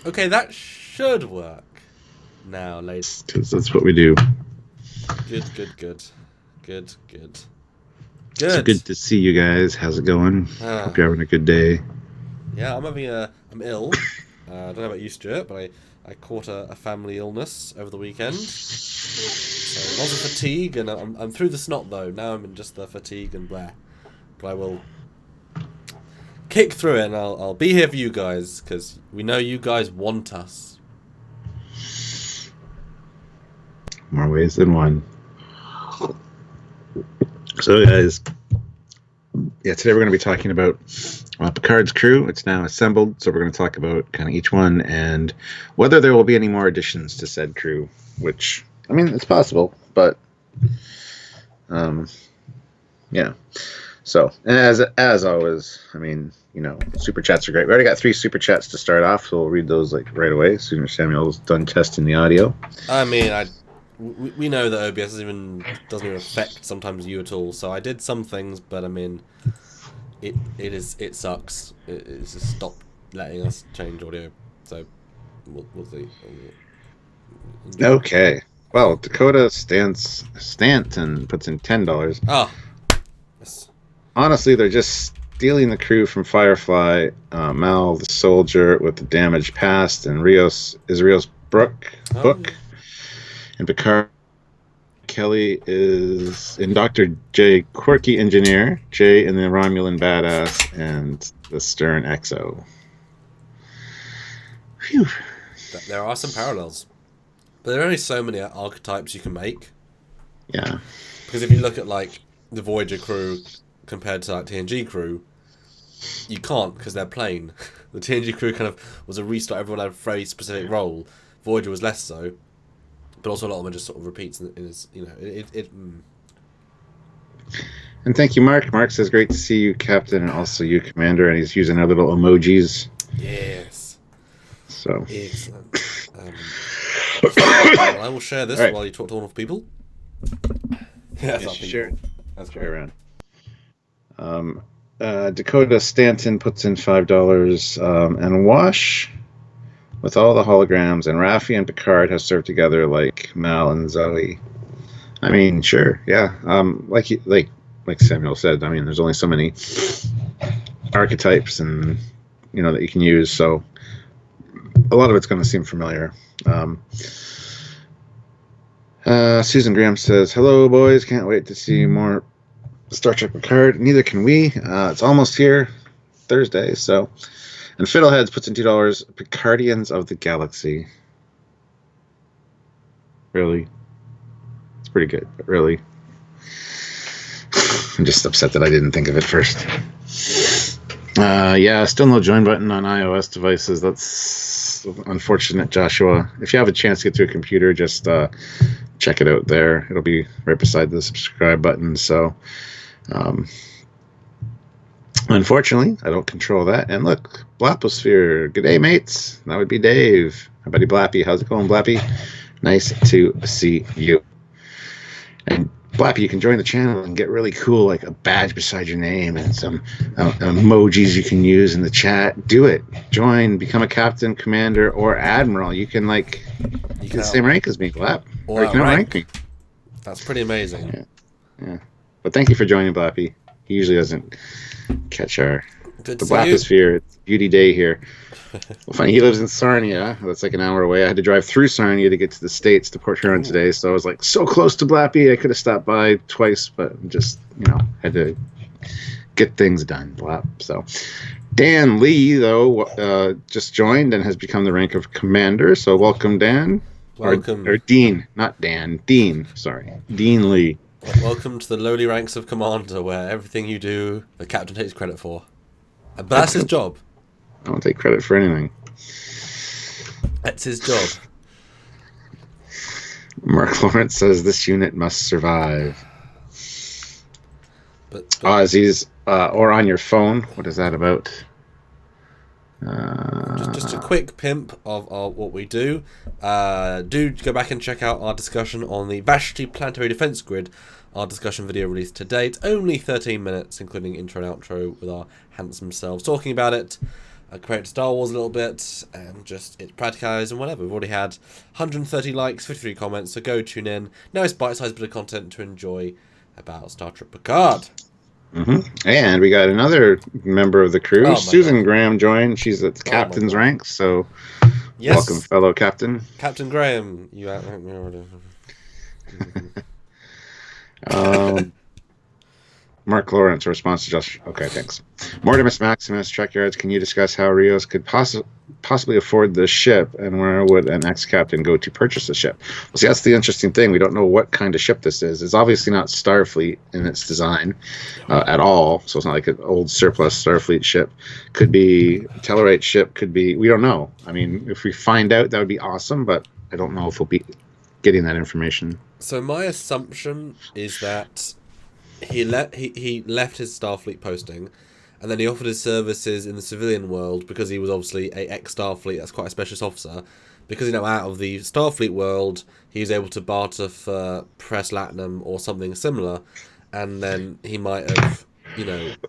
Okay, that should work now, ladies. Because that's what we do. Good, good, good. Good, good. So Good. good to see you guys. How's it going? Hope you're having a good day. Yeah, I'm ill. I don't know about you, Stuart, but I caught a family illness over the weekend. So lots of fatigue, and I'm through the snot though. Now I'm in just the fatigue and blah. But I will kick through it, and I'll be here for you guys because we know you guys want us. More ways than one. So, guys, yeah, today we're going to be talking about Picard's crew. It's now assembled, so we're going to talk about kind of each one and whether there will be any more additions to said crew. Which, I mean, it's possible, but yeah. So, and as always, I mean, you know, super chats are great. We already got 3 super chats to start off, so we'll read those like right away as soon as Samuel's done testing the audio. I mean, we know that OBS doesn't even affect sometimes you at all. So I did some things, but I mean, it sucks. It's just stopped letting us change audio. So we'll see. Okay. Well, Dakota Stanton puts in $10. Ah, yes. Honestly, they're just stealing the crew from Firefly. Mal, the soldier with the damaged past, and Rios Book. And Picard Kelly is in Dr. J, quirky engineer, Jay in the Romulan badass, and the stern XO. Phew. There are some parallels, but there are only so many archetypes you can make. Yeah. Because if you look at like the Voyager crew compared to like TNG crew, you can't because they're plain. The TNG crew kind of was a restart. Everyone had a very specific role. Voyager was less so. But also a lot of them are just sort of repeats in his, you know, And thank you, Mark. Mark says, great to see you, Captain, and also you, Commander. And he's using our little emojis. Yes. So. Excellent. I will share this while you talk to all of people. That's not sure. That's right around. Dakota Stanton puts in $5. And Wash, with all the holograms, and Raffi and Picard have served together like Mal and Zoe. I mean, sure, yeah. Like Samuel said, I mean, there's only so many archetypes and that you can use, so a lot of it's going to seem familiar. Susan Graham says, "Hello, boys. Can't wait to see more Star Trek Picard. Neither can we. It's almost here, Thursday, so." And Fiddleheads puts in $2. Picardians of the Galaxy. Really? It's pretty good, but really. I'm just upset that I didn't think of it first. Yeah, still no join button on iOS devices. That's unfortunate, Joshua. If you have a chance to get to a computer, just check it out there. It'll be right beside the subscribe button. So, unfortunately, I don't control that. And look, Blaposphere. Good day, mates. That would be Dave. My buddy Blappy. How's it going, Blappy? Nice to see you. And Blappy, you can join the channel and get really cool, like a badge beside your name and some emojis you can use in the chat. Do it. Join, become a captain, commander, or admiral. You can get the same rank as me, Blap. Or you can outrank me. That's pretty amazing. Yeah. But thank you for joining, Blappy. He usually doesn't catch the Blaposphere. It's beauty day here. Well, funny, he lives in Sarnia. That's like an hour away. I had to drive through Sarnia to get to the States, to Port Huron today, so I was like so close to Blappy. I could have stopped by twice, but just, had to get things done, Blap. So Dan Lee, though, just joined and has become the rank of commander, so welcome, Dan. Welcome. Or Dean, not Dan. Dean, sorry. Dean Lee. Welcome to the lowly ranks of commander, where everything you do, the captain takes credit for. But that's his job. I don't take credit for anything. That's his job. Mark Lawrence says this unit must survive. But Aussies, or on your phone. What is that about? Just a quick pimp of what we do. Do go back and check out our discussion on the Vashti Planetary Defense Grid. Our discussion video released today. It's only 13 minutes, including intro and outro with our handsome selves talking about it. create Star Wars a little bit, and just it's practicalized and whatever. We've already had 130 likes, 53 comments, so go tune in. Now it's bite-sized bit of content to enjoy about Star Trek Picard. And we got another member of the crew, Susan God. Graham, joined. She's at the captain's rank, so welcome, fellow captain. Captain Graham, you out. Mark Lawrence responds to Josh. Okay, thanks. Mortimus Maximus, Trekyards, can you discuss how Rios could possibly afford the ship, and where would an ex-captain go to purchase the ship? Well, see, that's the interesting thing. We don't know what kind of ship this is. It's obviously not Starfleet in its design at all, so it's not like an old surplus Starfleet ship. Could be a Tellarite ship, could be... We don't know. I mean, if we find out, that would be awesome, but I don't know if we'll be getting that information. So my assumption is that he left his Starfleet posting, and then he offered his services in the civilian world because he was obviously a ex-Starfleet. That's quite a specialist officer. Because he's now out of the Starfleet world, he was able to barter for Press Latinum or something similar, and then he might have, worked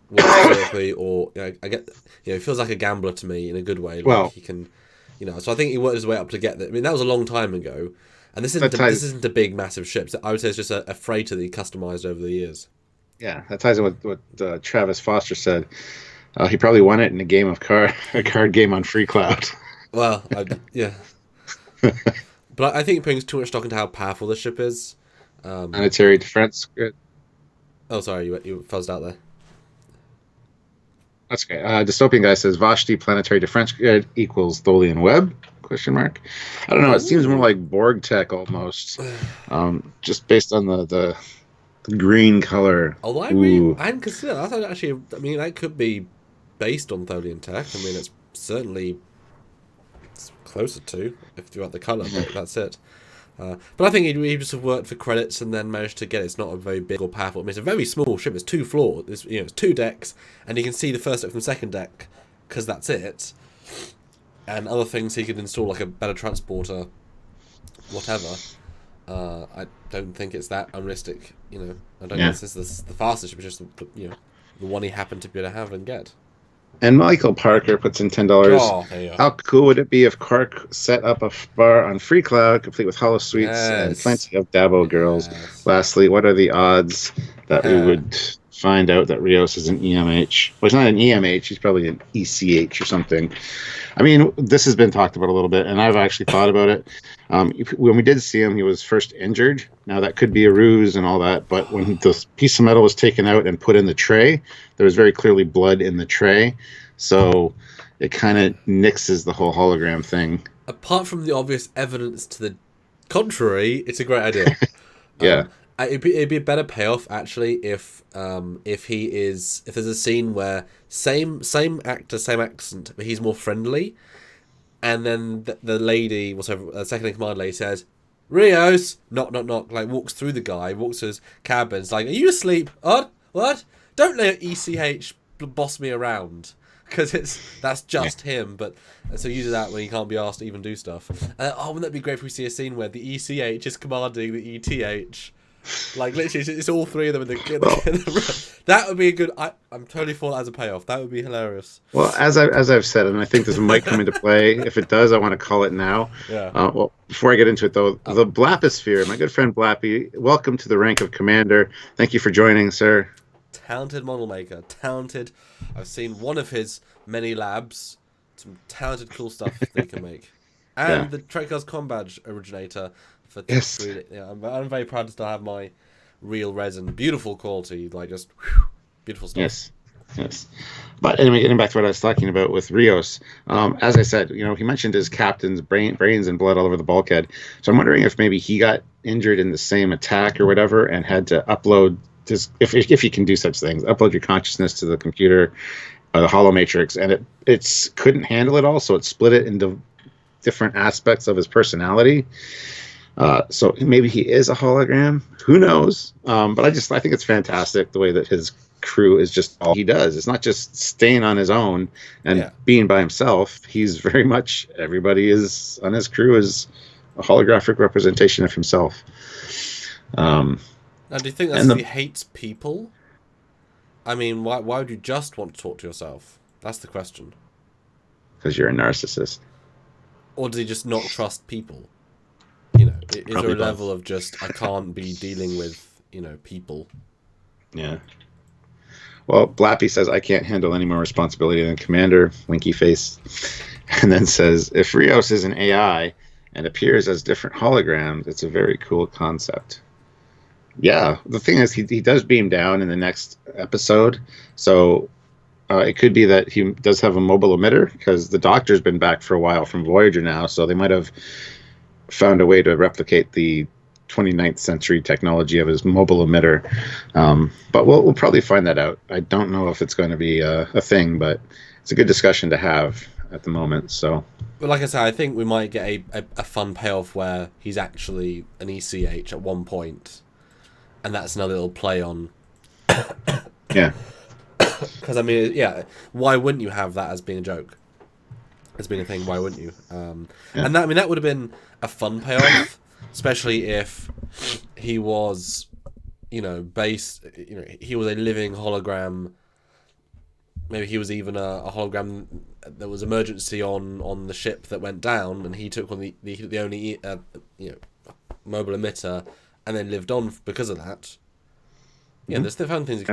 quickly, or I get, it feels like a gambler to me in a good way. Like he can, so I think he worked his way up to get that. I mean, that was a long time ago, and this isn't a big, massive ship. So I would say it's just a freighter that he customized over the years. Yeah, that ties in with what Travis Foster said. He probably won it in a card game on Free Cloud. Well, yeah. But I think putting too much stock into how powerful this ship is. Planetary defense grid. Oh, sorry, you fuzzed out there. That's okay. Dystopian guy says Vashti planetary defense grid equals Tholian web? ? I don't know. It seems more like Borg tech almost, just based on the green color. Although I hadn't considered that. I thought actually, that could be based on Tholian tech. I mean, it's certainly closer to, if you like the colour, but that's it. But I think he just worked for credits and then managed to get it. It's not a very big or powerful. I mean, it's a very small ship. It's 2 floors. It's 2 decks, and you can see the first deck from second deck because that's it. And other things he could install, like a better transporter, whatever. I don't think it's that unrealistic. I don't think this is the fastest ship. It's just the one he happened to be able to have and get. And Michael Parker puts in $10. How cool would it be if Quark set up a bar on Free Cloud, complete with holo suites and plenty of Dabo girls? Lastly, what are the odds that we would find out that Rios is an EMH? Well, he's not an EMH. He's probably an ECH or something. I mean, this has been talked about a little bit, and I've actually thought about it. When we did see him, he was first injured. Now, that could be a ruse and all that, but when the piece of metal was taken out and put in the tray, there was very clearly blood in the tray. So it kind of nixes the whole hologram thing. Apart from the obvious evidence to the contrary, it's a great idea. Yeah. It'd be a better payoff actually if there's a scene where same actor, same accent, but he's more friendly, and then the lady, second in command lady says, "Rios, knock knock knock," like walks through the guy, walks to his cabin, it's like, "Are you asleep? What? Don't let ECH boss me around." Because that's just him, but so uses that when he can't be asked to even do stuff. Wouldn't that be great if we see a scene where the ECH is commanding the ETH? Like literally, it's all 3 of them in the that would be a good. I'm totally for that as a payoff. That would be hilarious. Well, as I've said, and I think this might come into play. If it does, I want to call it now. Yeah. Well, before I get into it though, the Blaposphere, my good friend Blappy, welcome to the rank of Commander. Thank you for joining, sir. Talented model maker, talented. I've seen one of his many labs. Some talented, cool stuff they can make. And the Trekyards Com Badge originator for I'm very proud to still have my real resin, beautiful quality, like just beautiful stuff. Yes. But anyway, getting back to what I was talking about with Rios, as I said, he mentioned his captain's brains and blood all over the bulkhead. So I'm wondering if maybe he got injured in the same attack or whatever, and had to upload. If you can do such things, upload your consciousness to the computer, the hollow matrix, and it couldn't handle it all, so it split it into different aspects of his personality. So maybe he is a hologram. Who knows? But I think it's fantastic the way that his crew is just all he does. It's not just staying on his own and being by himself. He's very much, everybody is on his crew is a holographic representation of himself. Now, do you think that's because he hates people? I mean, why would you just want to talk to yourself? That's the question. because you're a narcissist. Or does he just not trust people? You know, is Probably there a both. level of just, I can't be dealing with, you know, people? Yeah. Well, Blappy says, I can't handle any more responsibility than Commander, winky face. And then says, if Rios is an AI and appears as different holograms, it's a very cool concept. Yeah, the thing is, he does beam down in the next episode, so it could be that he does have a mobile emitter, because the Doctor's been back for a while from Voyager now, so they might have found a way to replicate the 29th century technology of his mobile emitter. But we'll probably find that out. I don't know if it's going to be a thing, but it's a good discussion to have at the moment. So, but like I said, I think we might get a fun payoff where he's actually an ECH at one point, and that's another little play on. Yeah. Because I mean, yeah, why wouldn't you have that as being a joke? As being a thing, why wouldn't you? Yeah. And that would have been a fun payoff, especially if he was, you know, he was a living hologram. Maybe he was even a hologram that was emergency on the ship that went down, and he took on the only mobile emitter, and then lived on because of that. Yeah, there's the fun things.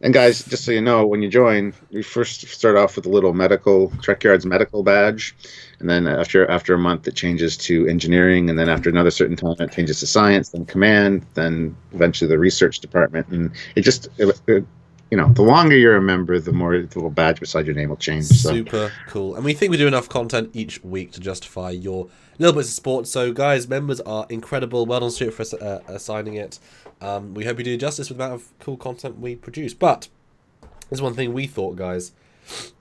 And guys, just so you know, when you join, we first start off with a little Trekyards medical badge, and then after a month, it changes to engineering, and then after another certain time, it changes to science, then command, then eventually the research department, and the longer you're a member, the more the little badge beside your name will change. Super cool. And we think we do enough content each week to justify your little bits of support. So, guys, members are incredible. Well done, Stuart, for assigning it. We hope you do justice with the amount of cool content we produce. But there's one thing we thought, guys.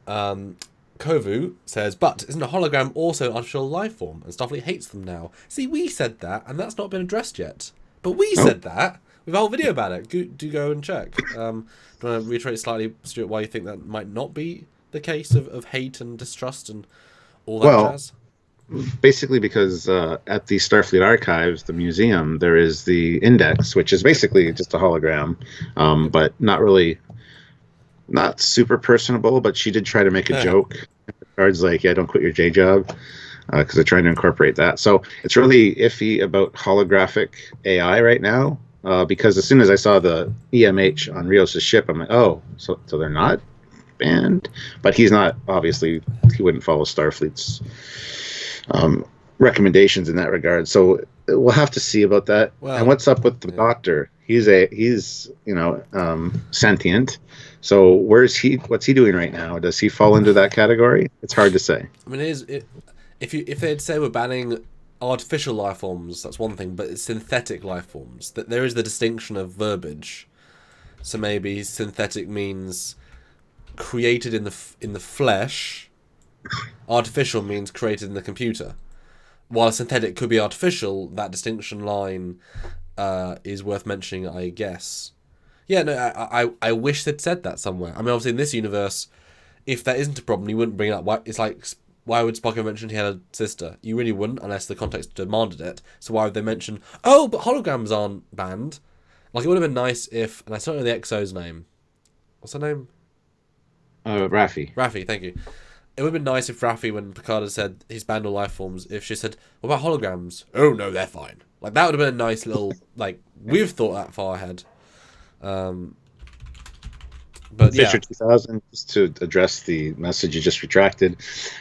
Kovu says, but isn't a hologram also an artificial life form? And Starfleet hates them now. See, we said that, and that's not been addressed yet. But we said that. We have a whole video about it. Do go and check. Do you want to reiterate slightly, Stuart, why you think that might not be the case of hate and distrust and all that jazz? Basically because at the Starfleet Archives, the museum, there is the index, which is basically just a hologram, but not super personable, but she did try to make a joke. Picard's like, yeah, don't quit your J job, because they're trying to incorporate that. So it's really iffy about holographic AI right now. Because as soon as I saw the EMH on Rios' ship, I'm like, oh, so they're not banned? But he's not, obviously, he wouldn't follow Starfleet's recommendations in that regard. So we'll have to see about that. Well, and what's up with the Doctor? He's sentient. So what's he doing right now? Does he fall into that category? It's hard to say. I mean, if they'd say we're banning artificial life forms, that's one thing, but it's synthetic life forms. That there is the distinction of verbiage. So maybe synthetic means created in the flesh. Artificial means created in the computer. While synthetic could be artificial, that distinction line is worth mentioning, I guess. Yeah, no, I wish they'd said that somewhere. I mean, obviously in this universe, if that isn't a problem, you wouldn't bring it up. It's like, why would Spock have mentioned he had a sister? You really wouldn't, unless the context demanded it. So why would they mention, oh, but holograms aren't banned? Like, it would have been nice if, and I don't know the XO's name. What's her name? Raffi. Raffi, thank you. It would have been nice if Raffi, when Picard had said he's banned all life forms, if she said, what about holograms? Oh, no, they're fine. Like, that would have been a nice little, like, we've thought that far ahead. But Fisher 2000, just to address the message you just retracted,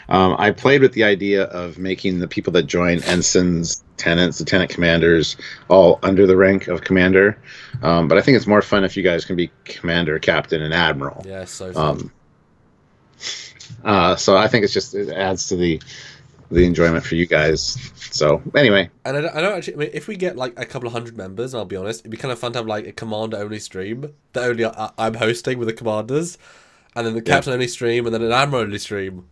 I played with the idea of making the people that join ensigns, lieutenant commanders, all under the rank of commander. But I think it's more fun if you guys can be commander, captain, and admiral. Yeah, so fun. So I think it adds to the enjoyment for you guys. So anyway, and I don't actually. I mean, if we get like a couple of hundred members, I'll be honest, it'd be kind of fun to have like a commander-only stream that only I'm hosting with the commanders, and then the captain-only stream, and then an admiral-only stream,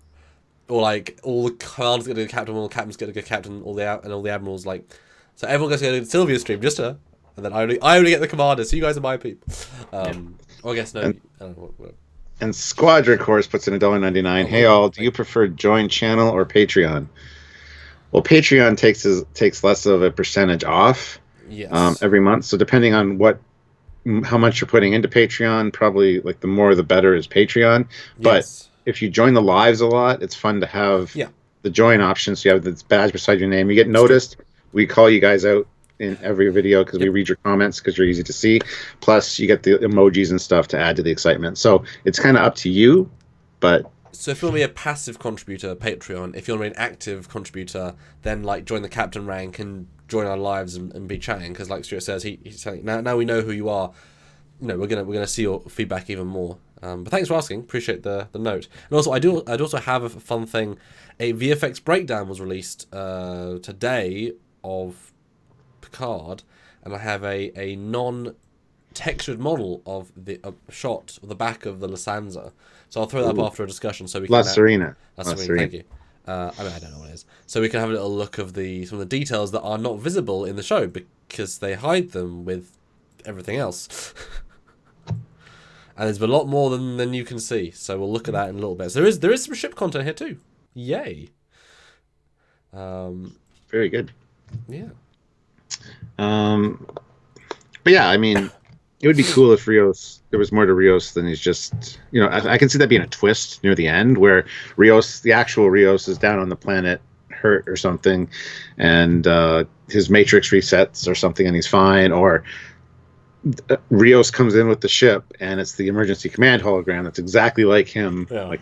or like all the commanders get to go captain, all the captains get to go captain, and all the admirals like. So everyone gets to go to Sylvia's stream, just her, and then I only get the commanders. So you guys are my people. Or I guess no. I don't know, whatever. And Squadron, of course, puts in $1.99. Hey all, do you prefer join channel or Patreon? Well, Patreon takes less of a percentage off every month. So depending on how much you're putting into Patreon, probably like the more the better is Patreon. But if you join the lives a lot, it's fun to have the join option. So you have this badge beside your name. You get noticed. We call you guys out in every video because we read your comments because you're easy to see. Plus, you get the emojis and stuff to add to the excitement. So it's kind of up to you, but. So if you want to be a passive contributor, Patreon. If you want to be an active contributor, then like join the captain rank and join our lives and be chatting. Because like Stuart says, he's saying now we know who you are. We're gonna see your feedback even more. But thanks for asking. Appreciate the note. And also I'd also have a fun thing. A VFX breakdown was released today of Picard, and I have a non-textured model of the shot of the back of the Lysanza. So I'll throw that up after a discussion, so we can. La Serena. Thank you. I don't know what it is. So we can have a little look of some of the details that are not visible in the show because they hide them with everything else. And there's a lot more than you can see. So we'll look at that in a little bit. So there is some ship content here too. Yay. Very good. Yeah. But yeah, I mean, it would be cool if there was more to Rios than he's just, I can see that being a twist near the end where the actual Rios is down on the planet hurt or something, and his matrix resets or something and he's fine, or Rios comes in with the ship and it's the emergency command hologram that's exactly like him. Yeah.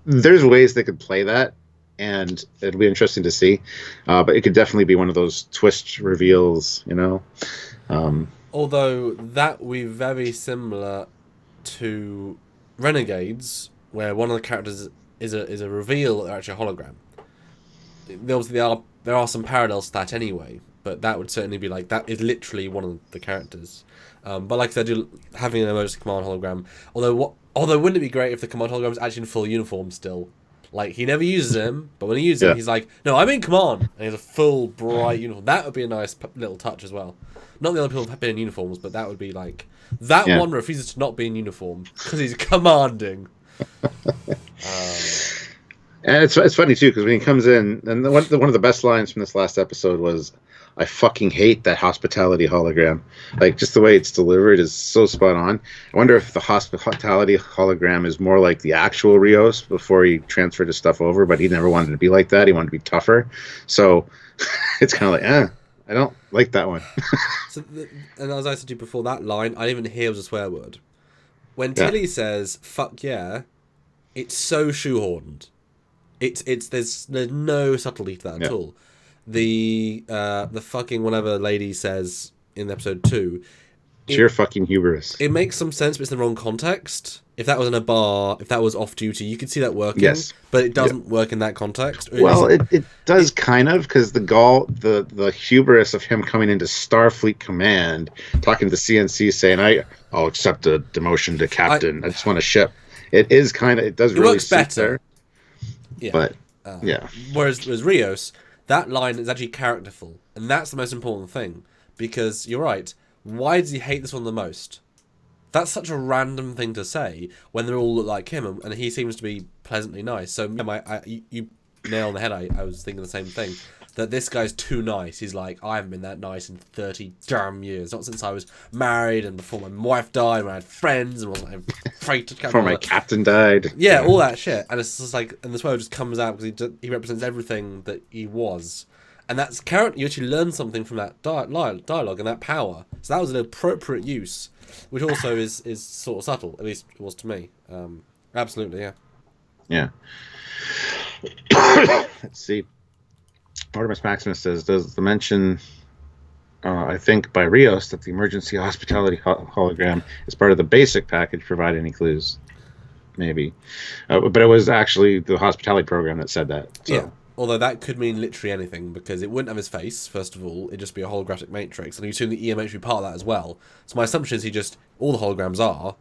There's ways they could play that, and it'll be interesting to see. But it could definitely be one of those twist reveals, Although that would be very similar to Renegades, where one of the characters is a reveal that they're actually a hologram. Obviously, there are some parallels to that anyway, but that would certainly be like that is literally one of the characters. But like I said, having an emergency command hologram. Although wouldn't it be great if the command hologram is actually in full uniform still? Like he never uses him, but when he uses him, he's like, "No, I'm in command," and he has a full bright uniform. That would be a nice little touch as well. Not the other people have been in uniforms, but that would be like that one refuses to not be in uniform because he's commanding. And it's funny too because when he comes in, and one of the best lines from this last episode was, "I fucking hate that hospitality hologram." Like just the way it's delivered is so spot on. I wonder if the hospitality hologram is more like the actual Rios before he transferred his stuff over, but he never wanted to be like that. He wanted to be tougher. So it's kind of like, I don't like that one. And as I said to you before, that line, I didn't even hear was a swear word. When Tilly says, "fuck yeah," it's so shoehorned. There's no subtlety to that at all. The fucking whatever lady says in episode 2. Sheer fucking hubris. It makes some sense, but it's in the wrong context. If that was in a bar, if that was off duty, you could see that working. Yes. But it doesn't work in that context. Well, it does kind of, because the hubris of him coming into Starfleet Command, talking to the CNC saying, I'll accept a demotion to captain. I just want a ship. It is kind of, it does really works better. There. Yeah. But, Whereas Rios, that line is actually characterful. And that's the most important thing. Because you're right. Why does he hate this one the most? That's such a random thing to say when they all look like him, and he seems to be pleasantly nice. So you nail on the head. I was thinking the same thing. That this guy's too nice. He's like, I haven't been that nice in 30 damn years. Not since I was married and before my wife died, when I had friends and wasn't afraid to. Before my captain died. Yeah, all that shit. And it's just like, and this word just comes out because he represents everything that he was. And that's current. You actually learn something from that dialogue and that power. So that was an appropriate use, which also is sort of subtle. At least it was to me. Absolutely, yeah. Yeah. Let's see. Artemis Maximus says, does the mention, I think, by Rios that the emergency hospitality hologram is part of the basic package provide any clues? Maybe. But it was actually the hospitality program that said that. So. Yeah. Although that could mean literally anything, because it wouldn't have his face, first of all. It'd just be a holographic matrix. And you assume the EMH would be part of that as well. So my assumption is all the holograms are.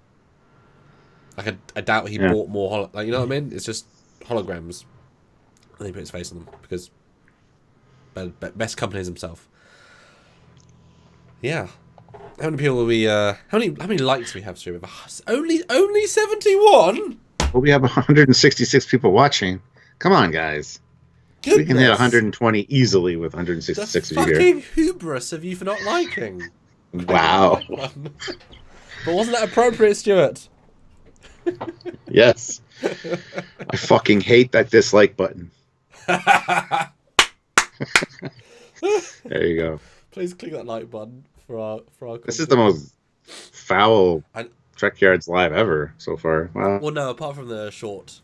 Like, I doubt he bought more you know what I mean? It's just holograms. And he put his face on them, because best company is himself. Yeah. How many people will we, how many likes do we have, Stu? Only 71? Well, we have 166 people watching. Come on, guys. Goodness. We can hit 120 easily with 166 of you here. Fucking hubris of you for not liking. Wow. But wasn't that appropriate, Stuart? Yes. I fucking hate that dislike button. There you go. Please click that like button for our This is content. the most foul And, Trekyards live ever so far. Wow. well, no, apart from the short,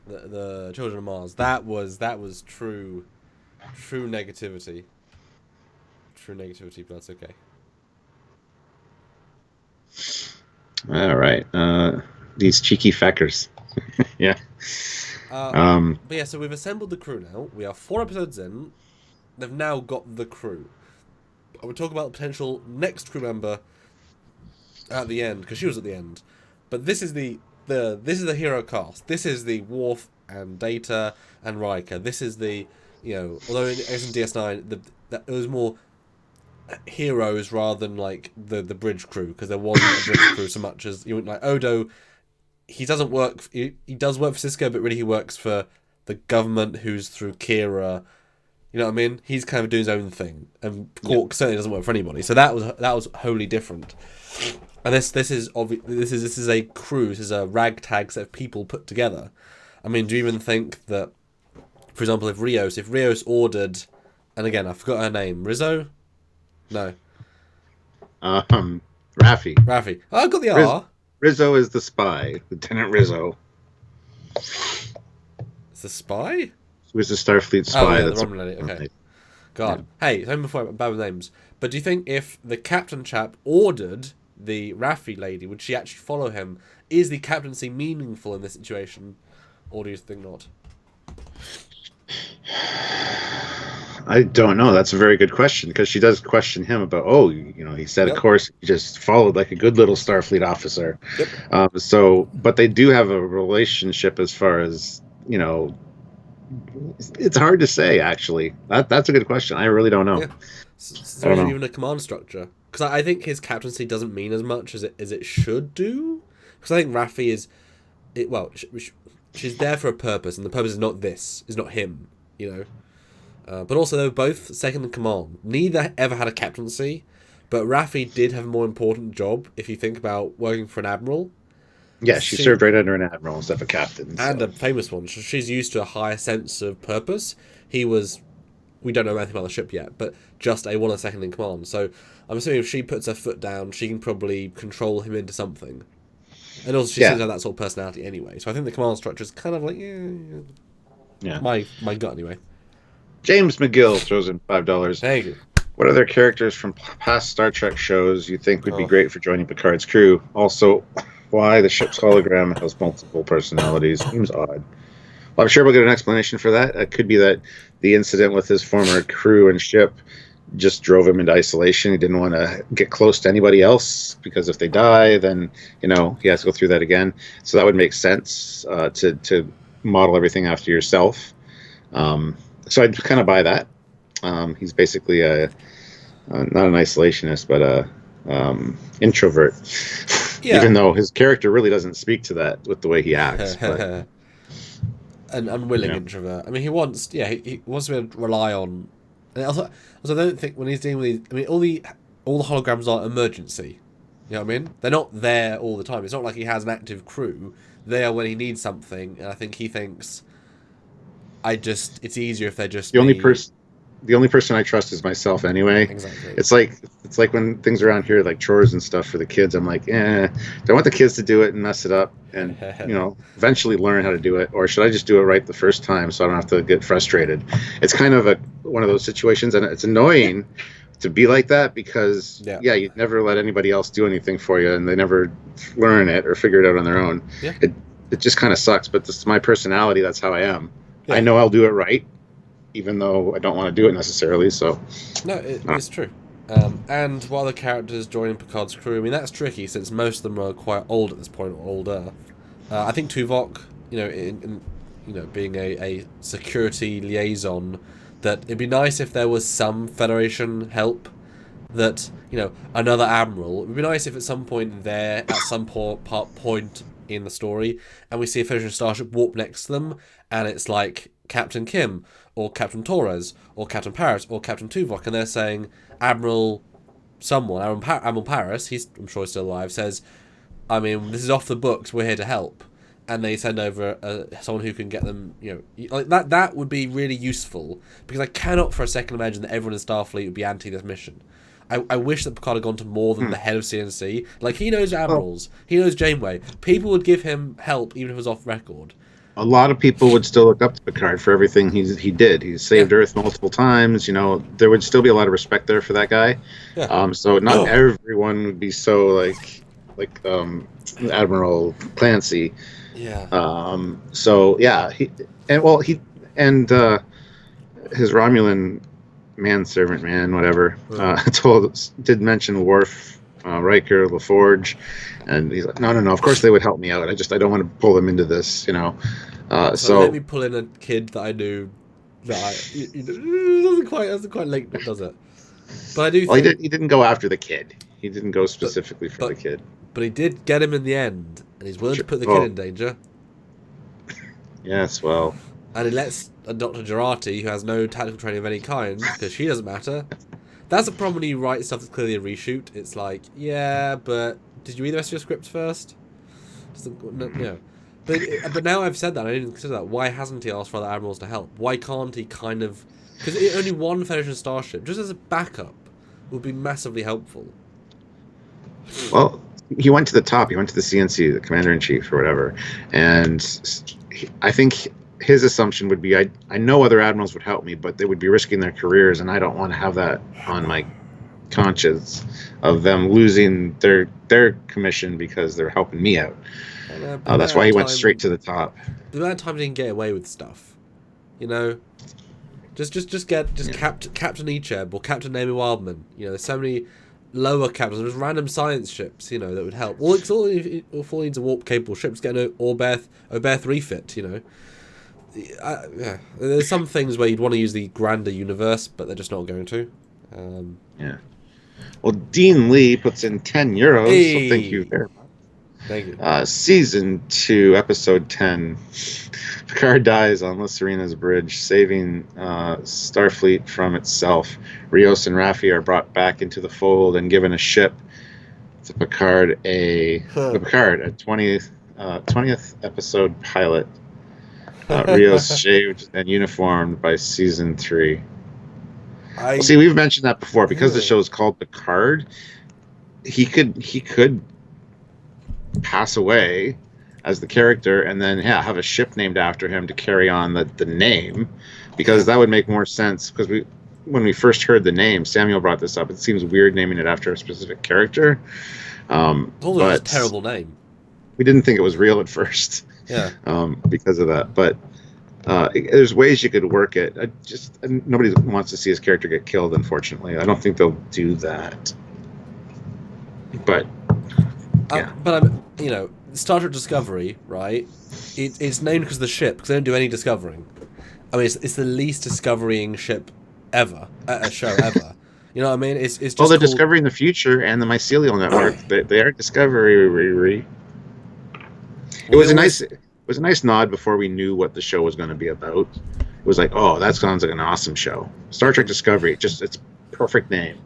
the Children of Mars, that was true negativity. True negativity, but that's okay. All right. These cheeky feckers. Yeah. But yeah, so we've assembled the crew now. We are 4 episodes in. They've now got the crew. I would talk about the potential next crew member at the end, because she was at the end. But this is the hero cast. This is the Worf and Data and Riker. This is the, although in DS9 it was more heroes rather than like the bridge crew, because there wasn't a bridge crew so much as like Odo. He doesn't work. He does work for Cisco, but really he works for the government, who's through Kira. You know what I mean? He's kind of doing his own thing, and Quark certainly doesn't work for anybody. So that was wholly different. And this is a crew. This is a ragtag set of people put together. I mean, do you even think that, for example, if Rios ordered, and again I forgot her name, Rizzo? No. Raffi. Oh, I got the R. Rizzo is the spy, Lieutenant Rizzo. It's the spy? He was the Starfleet spy. Oh, yeah, the Romulan lady. Okay. God. Yeah. Hey, home before I'm bad with names. But do you think if the captain chap ordered the Raffi lady, would she actually follow him? Is the captaincy meaningful in this situation? Or do you think not? I don't know. That's a very good question, because she does question him about, he said, of course, he just followed like a good little Starfleet officer. Yep. But they do have a relationship as far as, it's hard to say, actually. That's a good question. I really don't know. Yeah. So there's even a command structure. Because I think his captaincy doesn't mean as much as it should do. Because I think Raffi is... she's there for a purpose, and the purpose is not this. It's not him, But also, they were both second in command. Neither ever had a captaincy, but Raffi did have a more important job if you think about working for an admiral. Yeah, she served right under an admiral instead of a captain. And a famous one. So she's used to a higher sense of purpose. He was... We don't know anything about the ship yet, but just a second in command. So I'm assuming if she puts her foot down, she can probably control him into something. And also, she seems to have that sort of personality anyway. So I think the command structure is kind of like... Yeah. My gut, anyway. James McGill throws in $5. Thank you. What other characters from past Star Trek shows you think would be great for joining Picard's crew? Also, why the ship's hologram has multiple personalities seems odd. Well, I'm sure we'll get an explanation for that. It could be that the incident with his former crew and ship just drove him into isolation. He didn't want to get close to anybody else, because if they die, then he has to go through that again. So that would make sense to model everything after yourself. So I'd kind of buy that. He's basically not an isolationist, but a introvert. Yeah. Even though his character really doesn't speak to that with the way he acts. But, an unwilling introvert. I mean, he wants to be able to rely on. And also, I don't think when he's dealing with these, I mean, all the holograms are emergency. You know what I mean? They're not there all the time. It's not like he has an active crew. They are when he needs something, and I think he thinks, it's easier if they're just the only person I trust is myself anyway. Exactly. It's like when things around here, like chores and stuff for the kids, I'm like, do I want the kids to do it and mess it up and eventually learn how to do it, or should I just do it right the first time so I don't have to get frustrated? It's kind of one of those situations, and it's annoying to be like that, because you never let anybody else do anything for you, and they never learn it or figure it out on their own. Yeah. It just kind of sucks, but this is my personality. That's how I am. Yeah. I know I'll do it right, even though I don't want to do it necessarily. So no, it's true. And while the characters joining Picard's crew, I mean, that's tricky since most of them are quite old at this point, or older. I think Tuvok, being a security liaison, that it'd be nice if there was some Federation help. That another admiral. It would be nice if at some point at some point in the story, and we see a Federation starship warp next to them, and it's like Captain Kim, or Captain Torres, or Captain Paris, or Captain Tuvok, and they're saying Admiral Paris, I'm sure he's still alive, says, I mean, this is off the books. We're here to help, and they send over someone who can get them. Like that. That would be really useful because I cannot for a second imagine that everyone in Starfleet would be anti this mission. I wish that Picard had gone to more than the head of CNC. Like, he knows admirals, he knows Janeway. People would give him help even if it was off record. A lot of people would still look up to Picard for everything he did. He saved Earth multiple times. There would still be a lot of respect there for that guy. Yeah. So not everyone would be so like Admiral Clancy. Yeah. So yeah, his Romulan manservant, whatever, did mention Worf, Riker, LaForge, and he's like, no, of course they would help me out. I don't want to pull them into this, So let me pull in a kid that I knew that doesn't quite link, does it? But I do. Well, he didn't go after the kid. He didn't go specifically for the kid. But he did get him in the end, and he's willing to put the kid in danger. Yes, well. And he lets Dr. Jurati, who has no tactical training of any kind, because she doesn't matter. That's a problem when you write stuff that's clearly a reshoot. It's like, yeah, but did you read the rest of your script first? But now I've said that, I didn't consider that. Why hasn't he asked for other admirals to help? Why can't he kind of... Because only one Federation starship, just as a backup, would be massively helpful. Well, he went to the top. He went to the CNC, the Commander-in-Chief, or whatever. And I think... his assumption would be, I know other admirals would help me, but they would be risking their careers, and I don't want to have that on my conscience of them losing their commission because they're helping me out. That's why he went straight to the top. The amount of times he can get away with stuff, just Captain Echeb or Captain Naomi Wildman. There's so many lower captains, there's random science ships, that would help. All needs a warp capable ship. Just get an Oberth refit, there's some things where you'd want to use the grander universe, but they're just not going to. Yeah. Well, Dean Lee puts in €10, so thank you very much. Thank you. Season 2, Episode 10. Picard dies on La Serena's bridge, saving Starfleet from itself. Rios and Raffi are brought back into the fold and given a ship to Picard, a 20th episode pilot. Rios shaved and uniformed by season 3. See, we've mentioned that before because the show is called Picard. He could pass away as the character and then have a ship named after him to carry on the name, because that would make more sense. Because when we first heard the name, Samuel brought this up. It seems weird naming it after a specific character. But a terrible name. We didn't think it was real at first. Yeah. Because of that, but there's ways you could work it. Nobody wants to see his character get killed. Unfortunately, I don't think they'll do that. But Star Trek Discovery, right? It's named because of the ship, because they don't do any discovering. I mean, it's the least discovering ship ever, a show ever. You know what I mean? It's just they're discovering the future and the mycelial network. They are discovery. It was a nice nod before we knew what the show was going to be about. It was like, oh, that sounds like an awesome show. Star Trek Discovery, it's perfect name,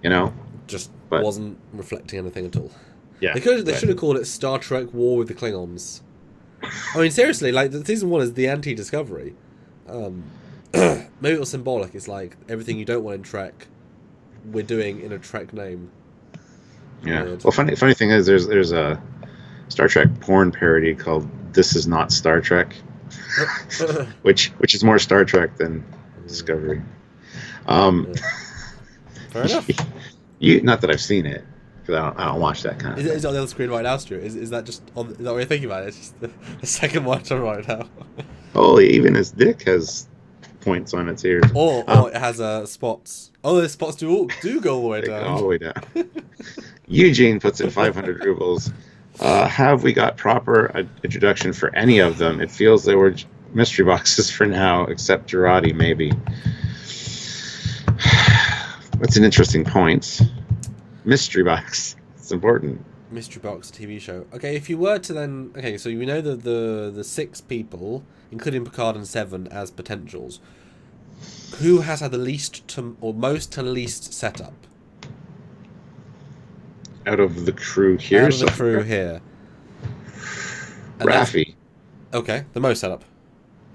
But wasn't reflecting anything at all. Yeah, they should have called it Star Trek War with the Klingons. I mean, seriously, like season 1 is the anti-Discovery. Maybe it was symbolic. It's like everything you don't want in Trek, we're doing in a Trek name. Yeah. Weird. Well, funny thing is, there's a Star Trek porn parody called "This Is Not Star Trek," which is more Star Trek than Discovery. Fair enough. Not that I've seen it, because I don't watch that kind of. Is it on the other screen right now, Stuart? Is that just on? Is that what you're thinking about? It's just the second one to right now. Holy, even his dick has points on its ears. Or it has spots. Oh, the spots do go all the way down. All the way down. Eugene puts in 500 rubles. Have we got proper introduction for any of them? It feels they were mystery boxes for now, except Jurati, maybe. That's an interesting point. Mystery box. It's important. Mystery box TV show. Okay, if you were to then... Okay, so we know the 6 people, including Picard and Seven, as potentials. Who has had the least to... or most to least setup? Out of the crew here? Out of the crew here. Raffi. Okay, the most setup.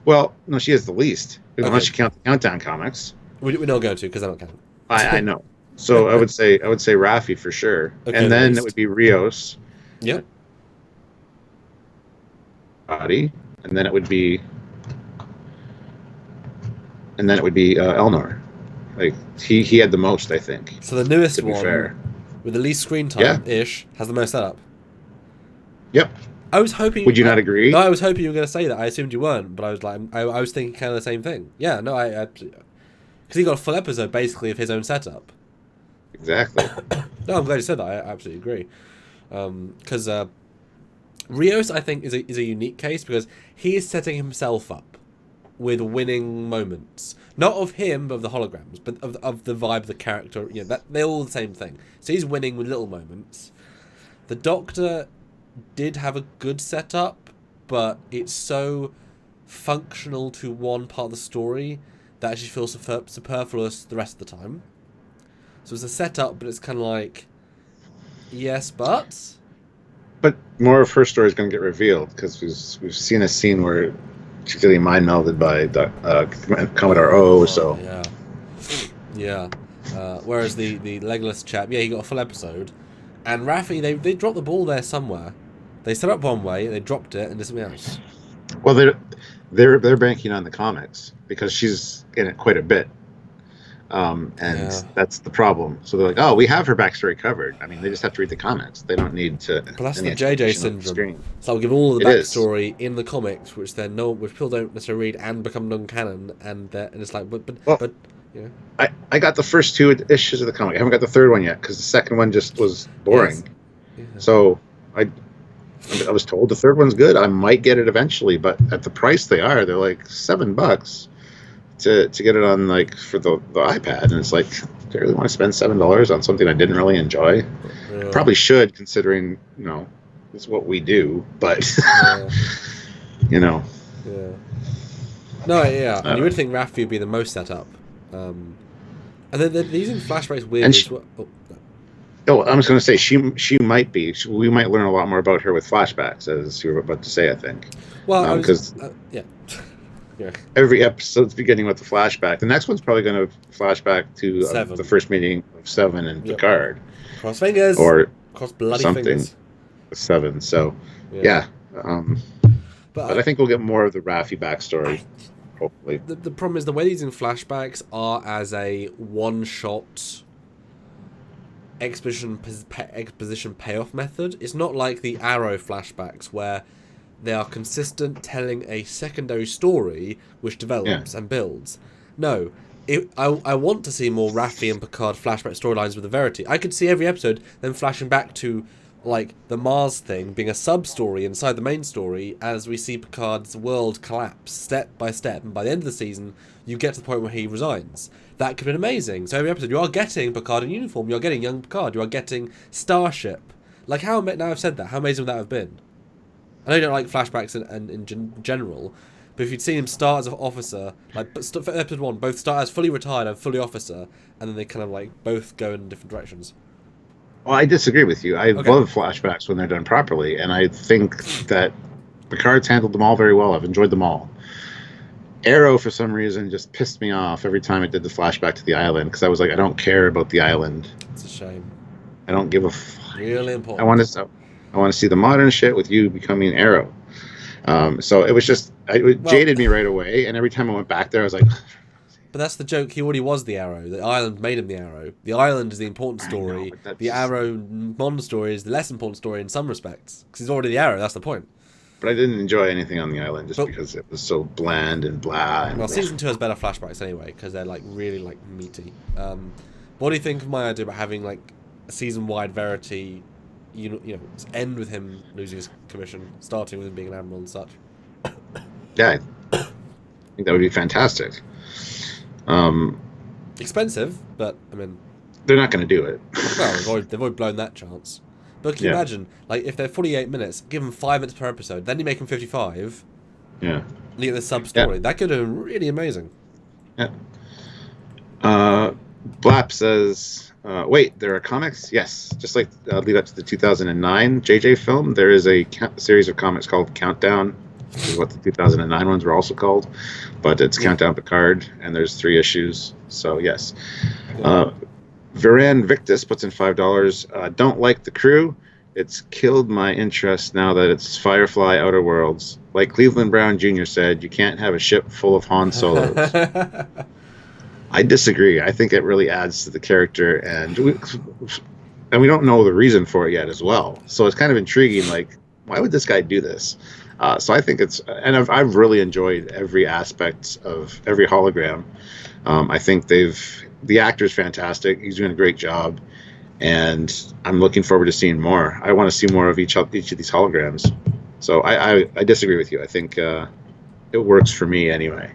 Well, no, she has the least. Okay. Unless you count the Countdown comics. We're not going to because I don't count. I know. So I would say Raffi for sure, Okay, and the then least. it would be Rios. Yep. Body, and then it would be Elnor. Like he had the most, I think. So the newest to be one, fair. with the least screen time ish, has the most setup. Yep. I was hoping. Would you not agree? No, I was hoping you were going to say that. I assumed you weren't, but I was like, I was thinking kind of the same thing. Yeah, no, I because he got a full episode basically of his own setup. Exactly. No, I'm glad you said that. I absolutely agree. Because Rios, I think, is a unique case because he is setting himself up with winning moments, not of him, but of the holograms, but of the vibe of the character. You know, that they're all the same thing. So he's winning with little moments. The Doctor did have a good setup, but it's so functional to one part of the story that actually feels superfluous the rest of the time. So it's a setup, but it's kind of like, yes, but more of her story is going to get revealed because we've seen a scene where she's getting mind melded by Commodore O. So yeah. Whereas the Legless chap, he got a full episode, and Raffi they dropped the ball there somewhere. They set up one way, they dropped it, and did something else. Well, they're banking on the comics because she's in it quite a bit, that's the problem. So they're like, oh, we have her backstory covered. I mean, they just have to read the comics. They don't need to. But that's the JJ syndrome. So I'll give all the backstory in the comics, which people don't necessarily read and become non-canon, and it's like, but yeah. I got the first 2 issues of the comic. I haven't got the 3rd one yet because the second one just was boring. Yes. Yeah. So I was told the 3rd one's good. I might get it eventually, but at the price they're like $7 to get it on like for the iPad, and it's like, do I really want to spend $7 on something I didn't really enjoy? Yeah. Probably should, considering it's what we do, but Yeah. No, yeah, and you would think Raffi would be the most set up, and then they're using flashbacks weird as well. Oh, I was going to say she might be. We might learn a lot more about her with flashbacks, as you were about to say. I think. Well, because yeah. Every episode's beginning with a flashback. The next one's probably going to flashback to the first meeting of Seven and Picard. Cross fingers. Or cross bloody something. Fingers. Seven. So yeah. But I think we'll get more of the Raffi backstory. Hopefully. The problem is the way these in flashbacks are as a one-shot exposition payoff method. It's not like the Arrow flashbacks where they are consistent, telling a secondary story which develops and builds. No, I want to see more Raffi and Picard flashback storylines with the Verity. I could see every episode then flashing back to like the Mars thing being a sub-story inside the main story as we see Picard's world collapse step by step, and by the end of the season you get to the point where he resigns. That could have been amazing. So every episode you are getting Picard in uniform, you are getting young Picard, you are getting Starship. Like now I've said that, how amazing would that have been? I know you don't like flashbacks in general, but if you'd seen him start as an officer, like for episode 1, both start as fully retired and fully officer, and then they kind of like both go in different directions. Well, I disagree with you. I love flashbacks when they're done properly, and I think that Picard's handled them all very well. I've enjoyed them all. Arrow, for some reason, just pissed me off every time it did the flashback to the island, because I was like, I don't care about the island. It's a shame. I don't give a fuck. Really important. I want to see the modern shit with you becoming Arrow. So it was just, it jaded me right away, and every time I went back there, I was like... But that's the joke. He already was the Arrow. The island made him the Arrow. The island is the important story. The Arrow modern story is the less important story in some respects, because he's already the Arrow. That's the point. But I didn't enjoy anything on the island because it was so bland and blah. And season 2 has better flashbacks anyway, because they're like really like meaty. What do you think of my idea about having like a season-wide Verity? You know, end with him losing his commission, starting with him being an admiral and such. Yeah, I think that would be fantastic. Expensive, but I mean, they're not going to do it. Well, they've already blown that chance. But can you imagine, like, if they're 48 minutes, give them 5 minutes per episode, then you make them 55. Yeah. And you get the sub story. That could have been really amazing. Yeah. Blap says, wait, there are comics? Yes. Just like lead up to the 2009 JJ film, there is a series of comics called Countdown, which is what the 2009 ones were also called. But it's Countdown Picard, and there's 3 issues. So, yes. Yeah. Viran Victus puts in $5. Don't like the crew. It's killed my interest now that it's Firefly Outer Worlds. Like Cleveland Brown Jr. said, you can't have a ship full of Han Solos. I disagree. I think it really adds to the character, and we don't know the reason for it yet as well. So it's kind of intriguing. Like, why would this guy do this? So I think and I've really enjoyed every aspect of every hologram. I think the actor's fantastic. He's doing a great job, and I'm looking forward to seeing more. I want to see more of each of these holograms. So I disagree with you. I think it works for me anyway.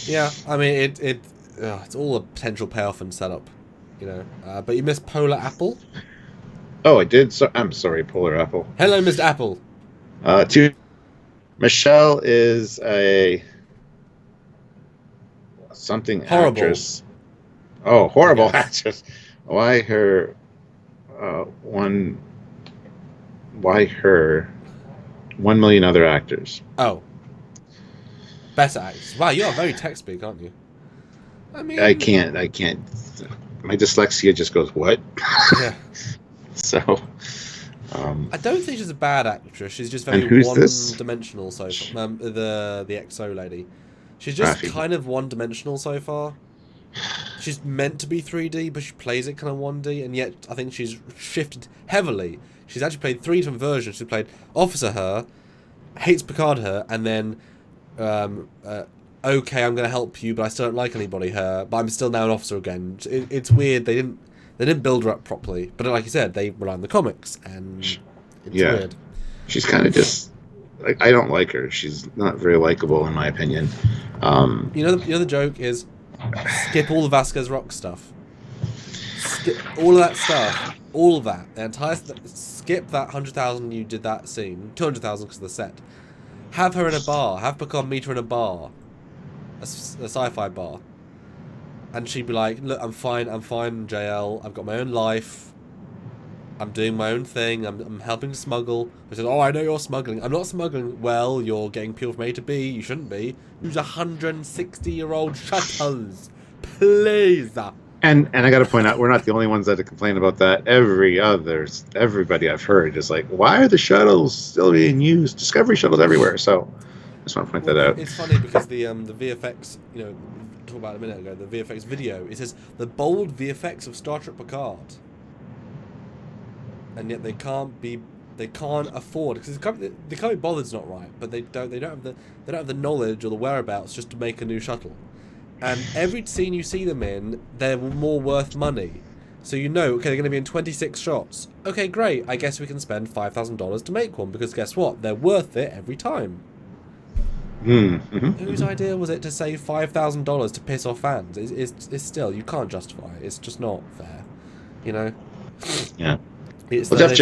Yeah, I mean it's all a potential payoff and setup, you know. But you missed Polar Apple. Oh, I did. So I'm sorry, Polar Apple. Hello, Mr. Apple. Michelle is a something horrible actress. Oh, horrible actress. Why her? Why her? 1 million other actors. Oh. Better actors. Wow, you are very tech-speak, aren't you? I mean, I can't. My dyslexia just goes, what? Yeah. So, I don't think she's a bad actress. She's just very one-dimensional so far. The XO lady. She's just kind of one-dimensional so far. She's meant to be 3D, but she plays it kind of 1D, and yet I think she's shifted heavily. She's actually played 3 different versions. She's played Officer her, hates Picard her, and then okay, I'm going to help you, but I still don't like anybody her, but I'm still now an officer again. It's weird. They didn't build her up properly, but like you said, they rely on the comics, and it's weird. She's kind of just like, I don't like her. She's not very likable in my opinion. You know the joke is skip all the Vasquez Rock stuff. Skip all of that stuff. All of that. The entire skip that 100,000 you did that scene. 200,000 because of the set. Have her in a bar. Have Picard meet her in a bar. A sci-fi bar. And she'd be like, look, I'm fine, JL. I've got my own life. I'm doing my own thing. I'm helping to smuggle. I said, oh, I know you're smuggling. I'm not smuggling. Well, you're getting people from A to B. You shouldn't be. Use 160-year-old shuttles. Please. And I got to point out, we're not the only ones that have complained about that. Everybody I've heard is like, why are the shuttles still being used? Discovery shuttles everywhere. So I just want to point that out. It's funny because the VFX, you know, talked about a minute ago, the VFX video, it says the bold VFX of Star Trek Picard. And yet they can't afford, because they can't be bothered's not right, but they don't have the knowledge or the whereabouts just to make a new shuttle. And every scene you see them in, they're more worth money. So you know, okay, they're going to be in 26 shots. Okay, great. I guess we can spend $5,000 to make one, because guess what? They're worth it every time. Mm-hmm. Whose idea was it to save $5,000 to piss off fans? It's still, you can't justify it. It's just not fair. You know? Yeah. Well, Jeff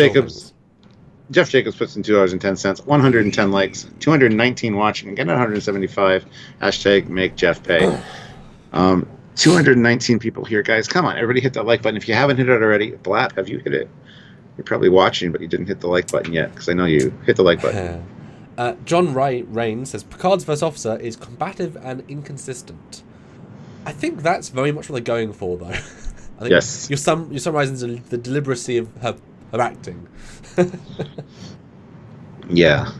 Jacobs puts in $2.10, 110 likes, 219 watching, again 175. Hashtag make Jeff pay. 219 people here, guys. Come on, everybody hit that like button. If you haven't hit it already, Blat, have you hit it? You're probably watching, but you didn't hit the like button yet, because I know you hit the like button. John Rain says, Picard's first officer is combative and inconsistent. I think that's very much what they're going for, though. I think yes. You're summarising the deliberacy of her acting. Yeah.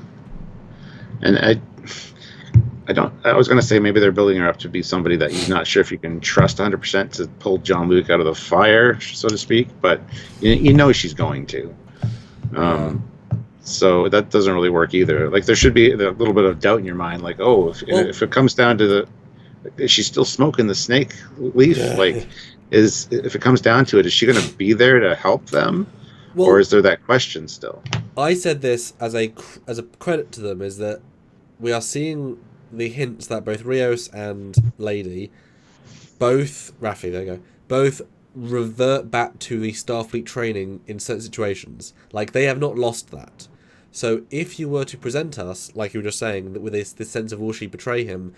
And I was going to say maybe they're building her up to be somebody that you're not sure if you can trust 100% to pull John Luke out of the fire, so to speak, but you know she's going to. So that doesn't really work either. Like, there should be a little bit of doubt in your mind, like, oh, if it comes down to is she still smoking the snake leaf? Yeah. Like, if it comes down to it, is she going to be there to help them? Well, or is there that question still? I said this as a credit to them, is that we are seeing the hints that both Rios and Lady, both revert back to the Starfleet training in certain situations. Like, they have not lost that. So if you were to present us, like you were just saying, that with this sense of will she betray him,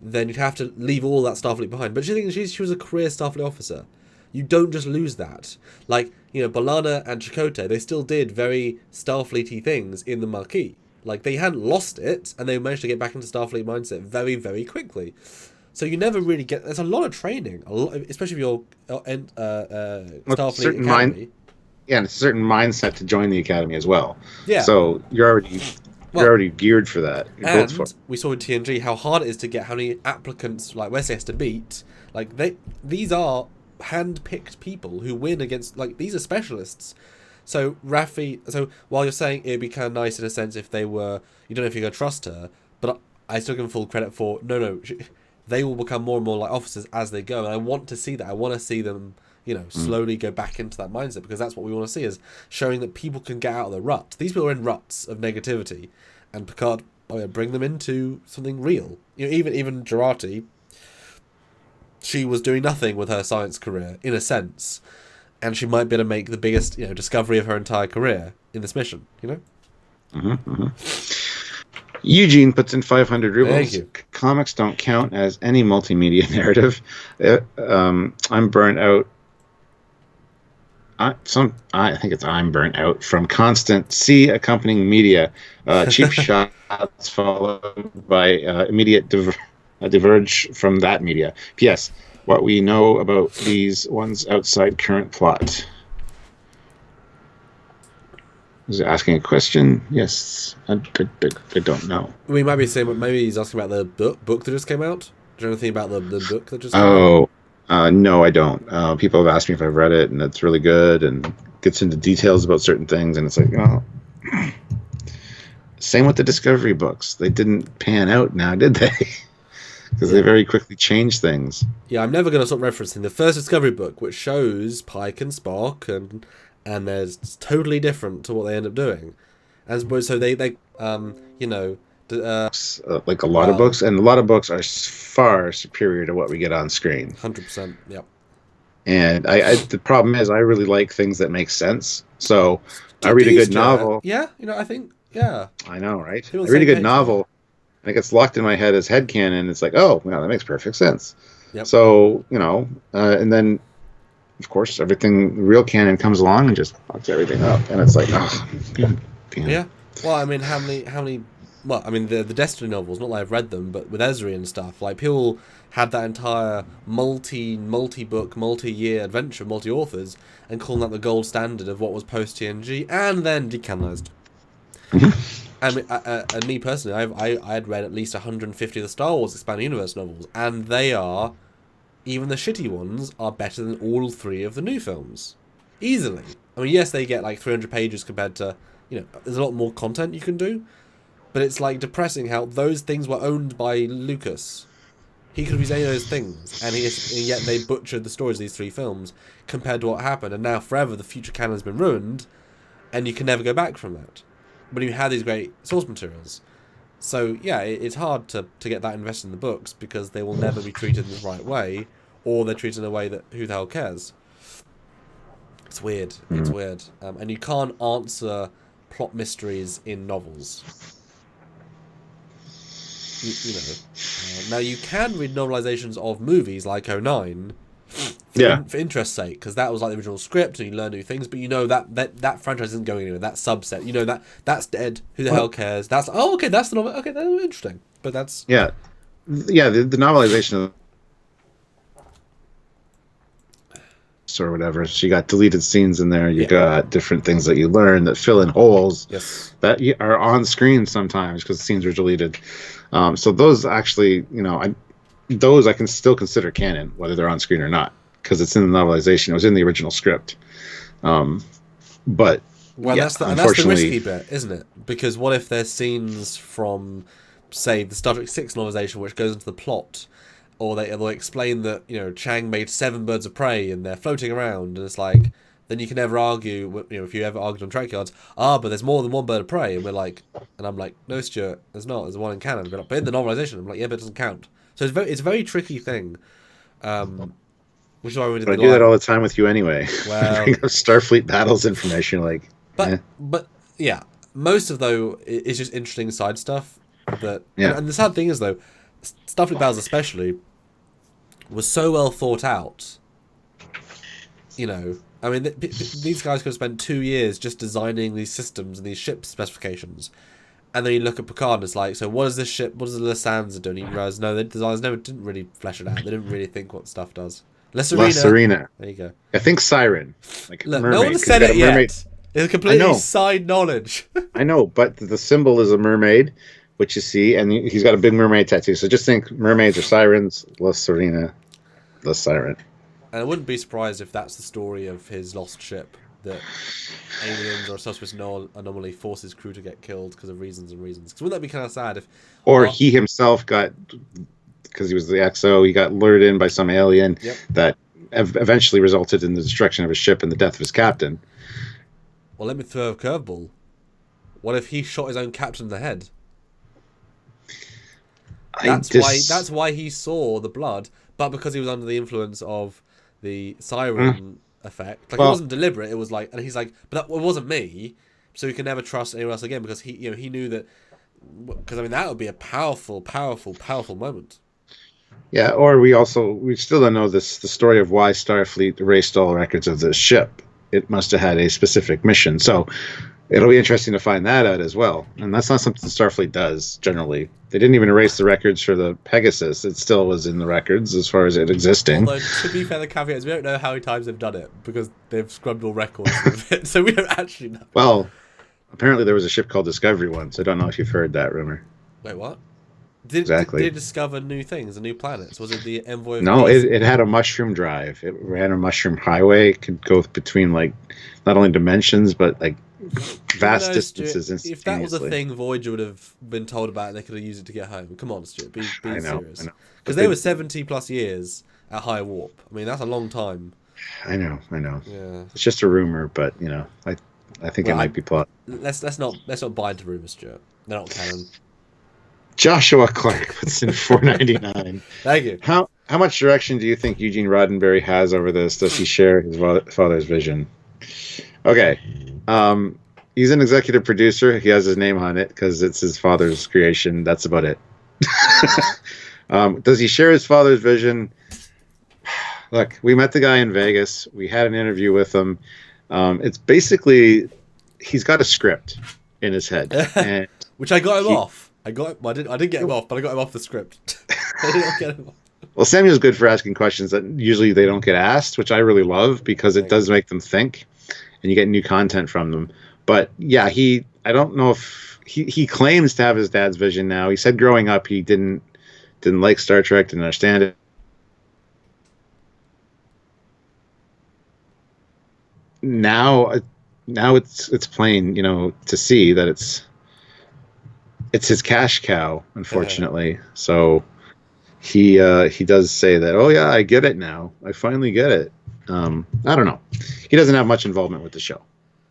then you'd have to leave all that Starfleet behind. But she was a career Starfleet officer. You don't just lose that. Like, B'Elanna and Chakotay, they still did very Starfleet-y things in the Marquis. Like, they hadn't lost it, and they managed to get back into Starfleet mindset very, very quickly. So you never really get... There's a lot of training, especially if you're Starfleet Academy. And it's a certain mindset to join the Academy as well. Yeah. So you're already geared for that. We saw in TNG how hard it is to get how many applicants, like, Wesley has to beat. Like, these are hand-picked people who win against... Like, these are specialists. So Raffi... So while you're saying it'd be kind of nice in a sense if they were... You don't know if you're going to trust her, but I still give them full credit for... No, they will become more and more like officers as they go, and I want to see that. I want to see them, slowly go back into that mindset, because that's what we want to see, is showing that people can get out of the rut. These people are in ruts of negativity, and Picard bring them into something real. Even Jurati, she was doing nothing with her science career, in a sense, and she might be able to make the biggest discovery of her entire career in this mission, Eugene puts in 500 rubles. Thank you. Comics don't count as any multimedia narrative. I'm burnt out. I think it's I'm burnt out from constant accompanying media. Cheap shots followed by immediate diverge from that media. P.S. What we know about these ones outside current plot. Is he asking a question? Yes. I don't know. We might be saying, maybe he's asking about the book that just came out. Do you know anything about the book that just came out? No, I don't. People have asked me if I've read it, and it's really good, and gets into details about certain things, and it's like, same with the Discovery books. They didn't pan out now, did they? Because they very quickly changed things. Yeah, I'm never going to stop referencing the first Discovery book, which shows Pike and Spock, and there's totally different to what they end up doing. So they like a lot of books, and a lot of books are far superior to what we get on screen. 100%, yep. And the problem is I really like things that make sense. So I read a good novel. Yeah, I think, yeah. I know, right? I read a good novel, and it gets locked in my head as headcanon. It's like, oh, that makes perfect sense. Yep. So, and then, of course, real canon comes along and just fucks everything up. And it's like, damn. Yeah. Well, I mean, how many... Well, I mean, the Destiny novels, not that I've read them, but with Ezri and stuff, like, people had that entire multi-book, multi-year adventure, multi-authors, and calling that the gold standard of what was post-TNG, and then decanonized. And me personally, I had read at least 150 of the Star Wars Expanded Universe novels, and they are... Even the shitty ones are better than all 3 of the new films. Easily. I mean, yes, they get like 300 pages compared to, there's a lot more content you can do. But it's like depressing how those things were owned by Lucas. He could have used any of those things. And yet they butchered the stories of these 3 films compared to what happened. And now forever the future canon has been ruined. And you can never go back from that. But you have these great source materials. So, yeah, it's hard to get that invested in the books because they will never be treated in the right way, or they're treated in a way that who the hell cares. It's weird. It's weird. And you can't answer plot mysteries in novels. Now, you can read novelizations of movies like 09 for interest's sake, because that was like the original script and you learn new things, but that franchise isn't going anywhere. That subset, that's dead. Who the hell cares? That's that's the novel. Okay, that's interesting. But that's the novelization of or whatever. So you got deleted scenes in there. You got different things that you learn that fill in holes that are on screen sometimes because the scenes are deleted. So those actually, those I can still consider canon, whether they're on screen or not, because it's in the novelization. It was in the original script. But that's the risky bit, isn't it? Because what if there's scenes from, say, the Star Trek 6 novelization which goes into the plot, or they'll explain that Chang made 7 birds of prey and they're floating around, and it's like, then you can never argue, if you ever argued on Trekyards, but there's more than one bird of prey, and I'm like, no, Stuart, there's not. There's one in canon, but in the novelization, I'm like, yeah, but it doesn't count. So it's a very tricky thing, which is why we did. But I do that all the time with you anyway. Well, Starfleet battles information, but most of though is just interesting side stuff. And the sad thing is though, Starfleet battles especially was so well thought out. You know, I mean, these guys could have spent 2 years just designing these systems and these ship specifications, and then you look at Picard and it's like, so what does this ship, what does the Lysands do? And you realize, no, the designers never didn't really flesh it out. They didn't really think what stuff does. La Serena. There you go. I think Siren. Like Look, mermaid, no one has said it yet. Mermaid. It's completely side knowledge. I know, but the symbol is a mermaid, which you see, and he's got a big mermaid tattoo. So just think mermaids or sirens, La Serena, La Siren. And I wouldn't be surprised if that's the story of his lost ship, that aliens or a suspicious anomaly force his crew to get killed because of reasons and reasons. Because wouldn't that be kind of sad if... Or he himself got, because he was the XO, he got lured in by some alien that eventually resulted in the destruction of his ship and the death of his captain. Well, let me throw a curveball. What if he shot his own captain in the head? That's why he saw the blood, but because he was under the influence of the siren effect. Like, it wasn't deliberate. It was like, and he's like, but it wasn't me, so he can never trust anyone else again because he knew that. Because I mean, that would be a powerful, powerful, powerful moment. Yeah, or we still don't know the story of why Starfleet erased all records of this ship. It must have had a specific mission, so it'll be interesting to find that out as well. And that's not something Starfleet does generally. They didn't even erase the records for the Pegasus. It still was in the records as far as it existing. Although, to be fair, the caveat is we don't know how many times they've done it because they've scrubbed all records of it, so we don't actually know. Well, apparently there was a ship called Discovery once. I don't know if you've heard that rumor. Wait, what? Did they discover new things and new planets? Was it the Envoy? No, it had a mushroom drive. It ran a mushroom highway. It could go between, like, not only dimensions, but, like, vast distances instantaneously. If that was a thing Voyager would have been told about and they could have used it to get home. Come on, Stuart, be serious. Because they were 70 plus years at high warp. I mean, that's a long time. I know. Yeah. It's just a rumor, but, I think it might be plot. Let's not buy into rumors, Stuart. They're not canon. Joshua Clark puts in $4.99. Thank you. How much direction do you think Eugene Roddenberry has over this? Does he share his father's vision? Okay. He's an executive producer. He has his name on it because it's his father's creation. That's about it. Does he share his father's vision? Look, we met the guy in Vegas. We had an interview with him. It's basically, he's got a script in his head. And which I got him off. I didn't get him off, but I got him off the script. I didn't get him off. Well, Samuel's good for asking questions that usually they don't get asked, which I really love because it does make them think, and you get new content from them. But yeah, I don't know if he claims to have his dad's vision now. He said growing up he didn't like Star Trek, didn't understand it. Now it's plain, to see that it's his cash cow, unfortunately. So he does say that, oh yeah, I get it now. I finally get it. I don't know. He doesn't have much involvement with the show.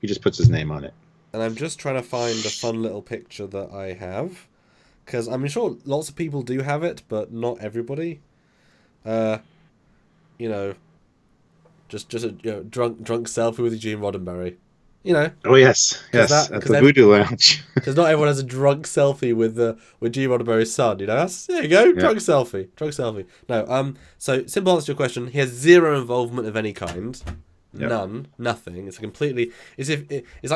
He just puts his name on it. And I'm just trying to find a fun little picture that I have, because I'm sure lots of people do have it, but not everybody. Just a drunk selfie with Eugene Roddenberry. Oh yes, at the Voodoo Lounge. Because not everyone has a drunk selfie with Gene Roddenberry's son. There you go, drunk selfie. No, so simple answer to your question: he has zero involvement of any kind, nothing. It's like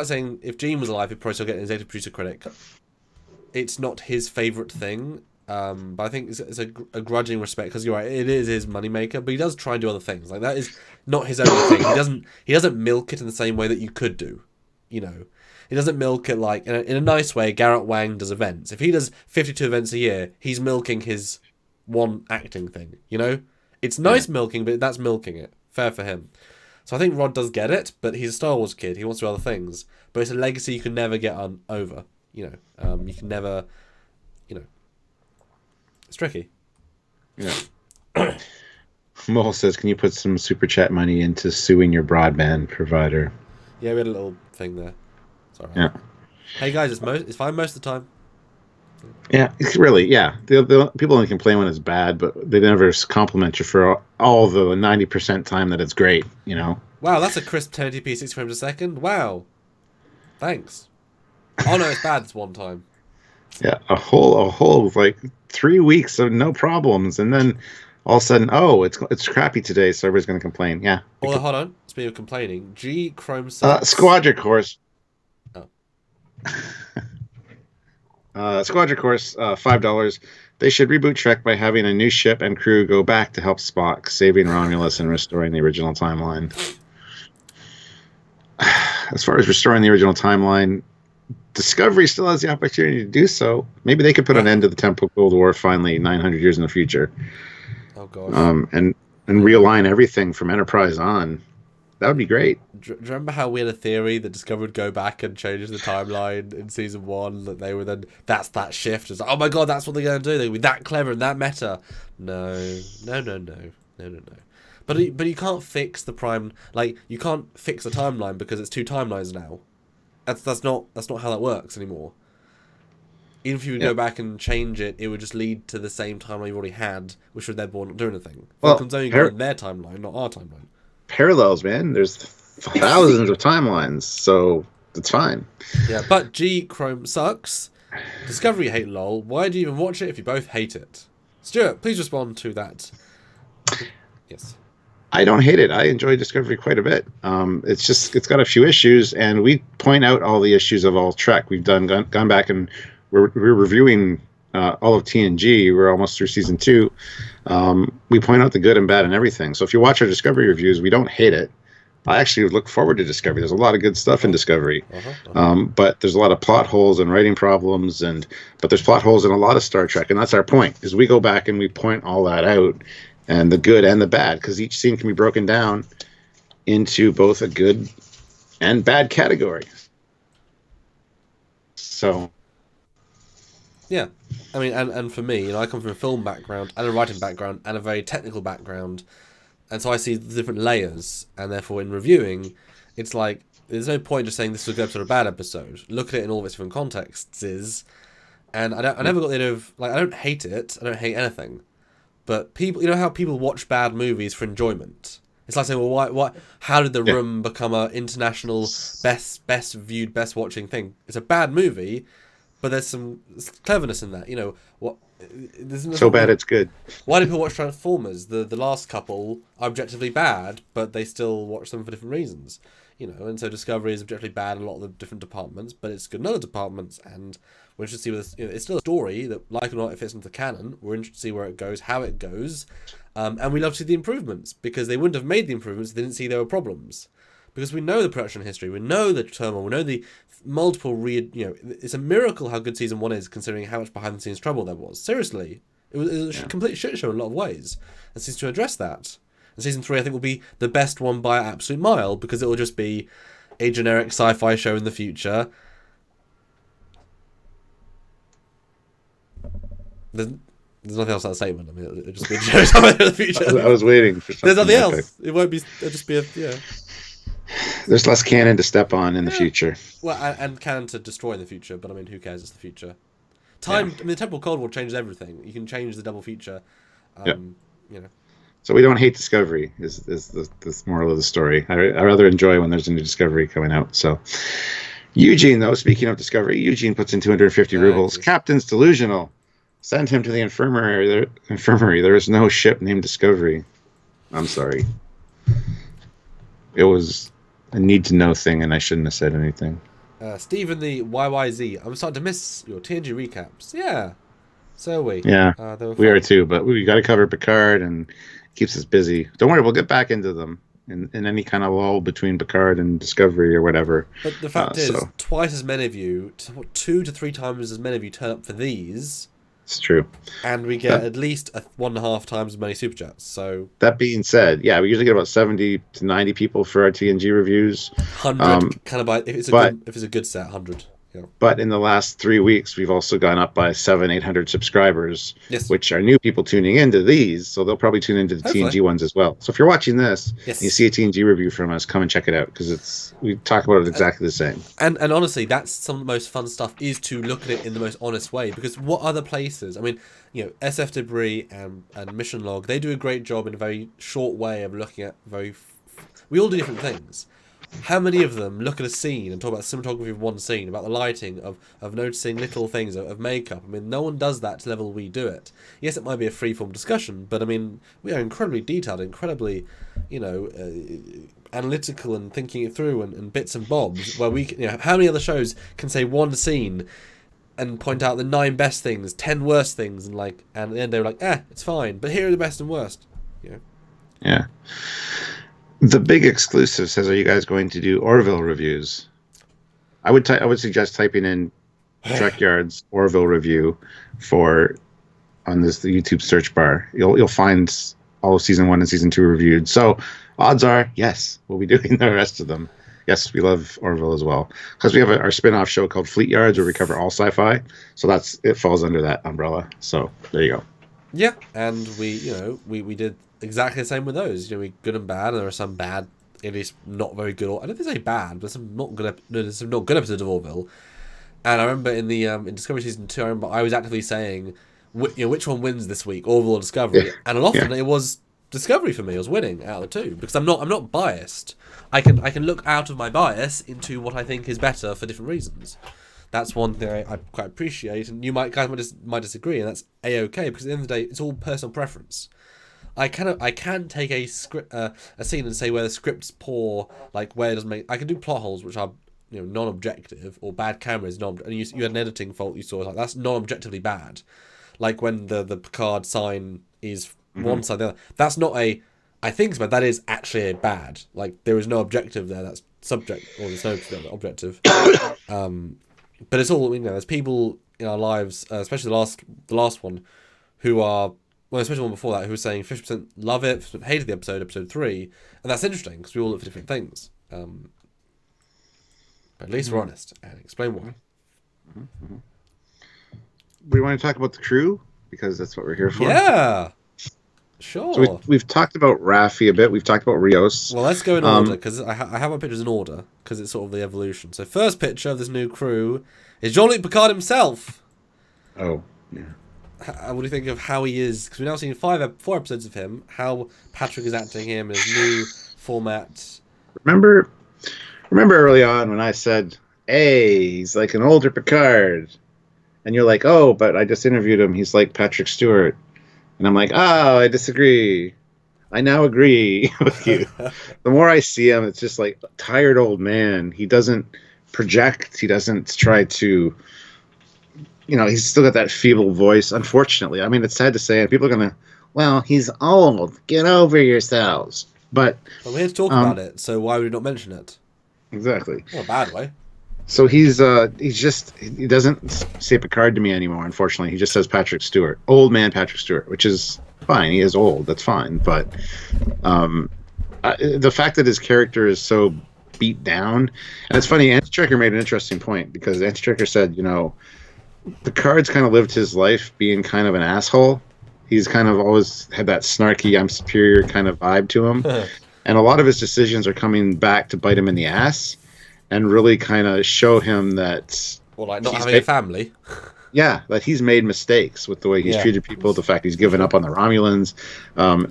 saying if Gene was alive, he'd probably still get an executive producer credit. It's not his favorite thing, but I think it's a grudging respect because you're right, it is his moneymaker, but he does try and do other things. Like that is not his only thing. He doesn't milk it in the same way that you could do. He doesn't milk it like in a nice way. Garrett Wang does events. If he does 52 events a year, he's milking his one acting thing. It's nice milking, but that's milking it. Fair for him. So I think Rod does get it, but he's a Star Wars kid. He wants to do other things, but it's a legacy you can never get over. You can never. It's tricky. Yeah. Mole says, can you put some super chat money into suing your broadband provider? Yeah, we had a little thing there. Sorry. Yeah. Hey guys, it's fine most of the time. Yeah, it's really, yeah. The people only complain when it's bad, but they never compliment you for all the 90% time that it's great, Wow, that's a crisp 1080p 60 frames a second. Wow. Thanks. Oh no, it's bad this one time. Yeah, a whole like 3 weeks of no problems, and then all of a sudden, oh, it's crappy today, so everybody's going to complain. Yeah. Although, hold on. Speaking of complaining, Chrome sucks. Squadron course. Oh. Squadron course, $5. They should reboot Trek by having a new ship and crew go back to help Spock, saving Romulus and restoring the original timeline. As far as restoring the original timeline, Discovery still has the opportunity to do so. Maybe they could put an end to the Temple Cold War finally 900 years in the future. Oh gosh. And realign everything from Enterprise on. That would be great. Do you remember how we had a theory that Discovery would go back and change the timeline in season 1? That they were then that shift. It's like, oh my god, that's what they're going to do. They're going to be that clever and that meta. No. But you can't fix the prime. Like, you can't fix the timeline because it's 2 timelines now. That's not how that works anymore. Even if you would go back and change it, it would just lead to the same timeline you already had, which would therefore not do anything. Well, Falcon's only got their timeline, not our timeline. Parallels, man. There's thousands of timelines, so it's fine. Yeah, but Chrome sucks. Discovery hate LOL. Why do you even watch it if you both hate it? Stuart, please respond to that. Yes. I don't hate it. I enjoy Discovery quite a bit. It's got a few issues, and we point out all the issues of all Trek. We've gone back and we're reviewing all of TNG. We're almost through season 2. We point out the good and bad and everything. So if you watch our Discovery reviews, we don't hate it. I actually look forward to Discovery. There's a lot of good stuff in Discovery, but there's a lot of plot holes and writing problems, but there's plot holes in a lot of Star Trek, and that's our point. Is we go back and we point all that out, and the good and the bad, because each scene can be broken down into both a good and bad category. So, yeah, I mean, and for me, I come from a film background and a writing background and a very technical background. And so I see the different layers, and therefore in reviewing, it's like, there's no point just saying this was a good episode or a bad episode. Look at it in all of its different contexts, and I never got the idea of, like, I don't hate it, I don't hate anything, but people, you know how people watch bad movies for enjoyment? It's like saying, well, why how did The Room become an international best viewed, best watching thing? It's a bad movie, but there's some cleverness in that, you know, what... So bad it's good. Why do people watch Transformers? The last couple are objectively bad, but they still watch them for different reasons, you know. And so Discovery is objectively bad in a lot of the different departments, but it's good in other departments. And we're interested to see where this, you know, it's still a story that, like it or not, it fits into the canon. We're interested to see where it goes, how it goes, and we love to see the improvements, because they wouldn't have made the improvements if they didn't see there were problems. Because we know the production history, we know the turmoil, we know the multiple it's a miracle how good season 1 is, considering how much behind the scenes trouble there was. Seriously, it was a complete shit show in a lot of ways, and season 2 addressed that. And season 3, I think, will be the best one by an absolute mile, because it will just be a generic sci-fi show in the future. There's nothing else to that statement. I mean, it'll just be a generic sci-fi show in the future. I was waiting for something. There's nothing else. It won't be. It'll just be a. There's less canon to step on in the future. Well, and canon to destroy in the future, but I mean, who cares? It's the future. I mean, the Temple Cold War changes everything. You can change the double feature. You know. So we don't hate Discovery. Is the moral of the story? I rather enjoy when there's a new Discovery coming out. So, Eugene, though, speaking of Discovery, Eugene puts in 250 rubles. Captain's delusional. Send him to the infirmary. There is no ship named Discovery. I'm sorry. It was a need-to-know thing, and I shouldn't have said anything. Stephen the YYZ. I'm starting to miss your TNG recaps. Yeah. So are we. Yeah, we are too, but we got to cover Picard, and it keeps us busy. Don't worry, we'll get back into them in any kind of lull between Picard and Discovery or whatever. But the fact is, twice as many of you, 2 to 3 times as many of you turn up for these. It's true. And we get at least 1.5 times as many super chats. So that being said, we usually get about 70 to 90 people for our TNG reviews. 100 kind of by if it's a good set, 100. Yeah. But in the last 3 weeks, we've also gone up by 700-800 subscribers, which are new people tuning into these. So they'll probably tune into the TNG ones as well. So if you're watching this and you see a TNG review from us, come and check it out, because we talk about it exactly the same. And honestly, that's some of the most fun stuff, is to look at it in the most honest way. Because what other places? I mean, you know, SF Debris and Mission Log, they do a great job in a very short way of looking at we all do different things. How many of them look at a scene and talk about cinematography of one scene, about the lighting, of noticing little things, of makeup? I mean, no one does that to the level we do it. Yes, it might be a free-form discussion, but I mean, we are incredibly detailed, incredibly, analytical and thinking it through and bits and bobs, where we can, how many other shows can say one scene and point out the 9 best things, 10 worst things, and at the end they're like, it's fine, but here are the best and worst. Yeah. The big exclusive says, "Are you guys going to do Orville reviews?" I would suggest typing in Trekyards Orville review on the YouTube search bar. You'll find all of season 1 and season 2 reviewed. So odds are, yes, we'll be doing the rest of them. Yes, we love Orville as well, because we have our spin-off show called Fleet Yards where we cover all sci-fi. So it falls under that umbrella. So there you go. Yeah, and we did exactly the same with those. We good and bad, and there are some bad, at least not very good. I don't think they say bad, but some not good. There's some not good episodes of Orville. And I remember in the in Discovery season 2, I was actively saying, which one wins this week, Orville or Discovery? Yeah. And often it was Discovery for me. I was winning out of the two because I'm not biased. I can look out of my bias into what I think is better for different reasons. That's one thing I quite appreciate, and you guys might disagree, and that's a-okay, because at the end of the day, it's all personal preference. I can take a script, a scene, and say where the script's poor, like where it doesn't make. I can do plot holes which are non-objective, or bad cameras and you had an editing fault you saw, that's non-objectively bad. Like when the Picard sign is one side, the other. That's not I think it's bad. That is actually a bad. Like there is no objective there. That's subject, or there's no objective. But it's all there's people in our lives, especially the last one, who are especially the one before that, who was saying 50% love it, 50% hated the episode 3, and that's interesting because we all look for different things. But at least we're honest and explain why. We want to talk about the crew because that's what we're here for. Yeah. Sure. So we've talked about Raffi a bit. We've talked about Rios. Well, let's go in order, because I have my pictures in order, because it's sort of the evolution. So first picture of this new crew is Jean-Luc Picard himself. Oh, yeah. What do you think of how he is? Because we've now seen 4 episodes of him, how Patrick is acting him in his new format. Remember early on when I said, hey, he's like an older Picard. And you're like, oh, but I just interviewed him. He's like Patrick Stewart. And I'm like, oh, I disagree. I now agree with you. The more I see him, it's just like a tired old man. He doesn't project. He doesn't try to, he's still got that feeble voice, unfortunately. I mean, it's sad to say, and people are going to, well, he's old. Get over yourselves. But we're here to talk about it, so why would we not mention it? Exactly. Not a bad way. So he doesn't say Picard to me anymore, unfortunately. He just says Patrick Stewart. Old man Patrick Stewart, which is fine. He is old. That's fine. But the fact that his character is so beat down, and it's funny, Anti-Trekker made an interesting point, because Anti-Trekker said, Picard's kind of lived his life being kind of an asshole. He's kind of always had that snarky, I'm superior kind of vibe to him. And a lot of his decisions are coming back to bite him in the ass. And really kind of show him that... Well, like not having a family. Yeah, that he's made mistakes with the way he's treated people, the fact he's given up on the Romulans.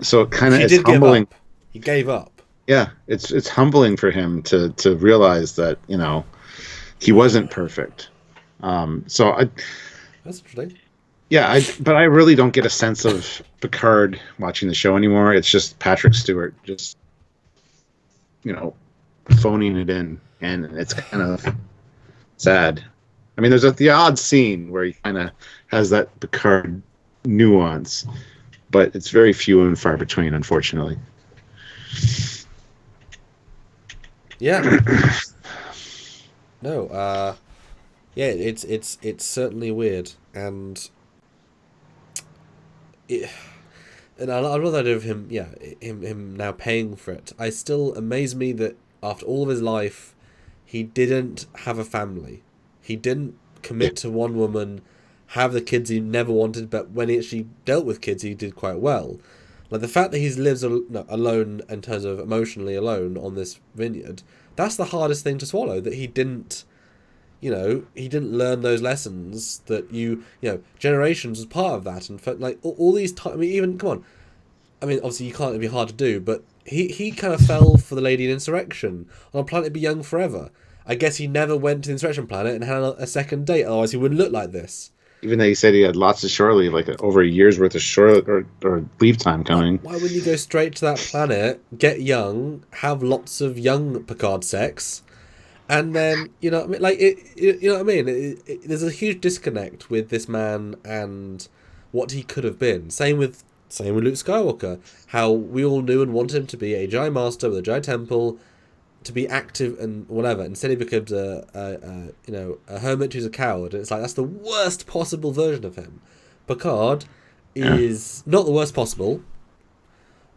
So it kind of is humbling. He gave up. Yeah, it's humbling for him to realize that, he wasn't perfect. That's interesting. Yeah, but I really don't get a sense of Picard watching the show anymore. It's just Patrick Stewart just, phoning it in. And it's kind of sad. I mean, there's the odd scene where he kind of has that Picard nuance, but it's very few and far between, unfortunately. Yeah. No. Yeah. It's certainly weird, and I'd rather have him. Yeah, him now paying for it. I still amaze me that after all of his life, he didn't have a family. He didn't commit to one woman, have the kids he never wanted, but when he actually dealt with kids, he did quite well. Like the fact that he lives alone in terms of emotionally alone on this vineyard, that's the hardest thing to swallow, that he didn't, he didn't learn those lessons that Generations was part of that. And for, like all these times, I mean, even, come on, I mean, obviously you can't, it'd be hard to do, but he kind of fell for the lady in Insurrection on a planet Be Young Forever. I guess he never went to the Insurrection planet and had a second date, otherwise he wouldn't look like this. Even though he said he had lots of shore leave, like over a year's worth of shore or leave time coming. Why wouldn't you go straight to that planet, get young, have lots of young Picard sex, and then, you know what I mean? Like, you know what I mean? There's a huge disconnect with this man and what he could have been. Same with Luke Skywalker. How we all knew and wanted him to be a Jedi Master with a Jedi Temple, to be active and whatever. Instead, he becomes a hermit who's a coward. And it's like, that's the worst possible version of him. Picard is not the worst possible.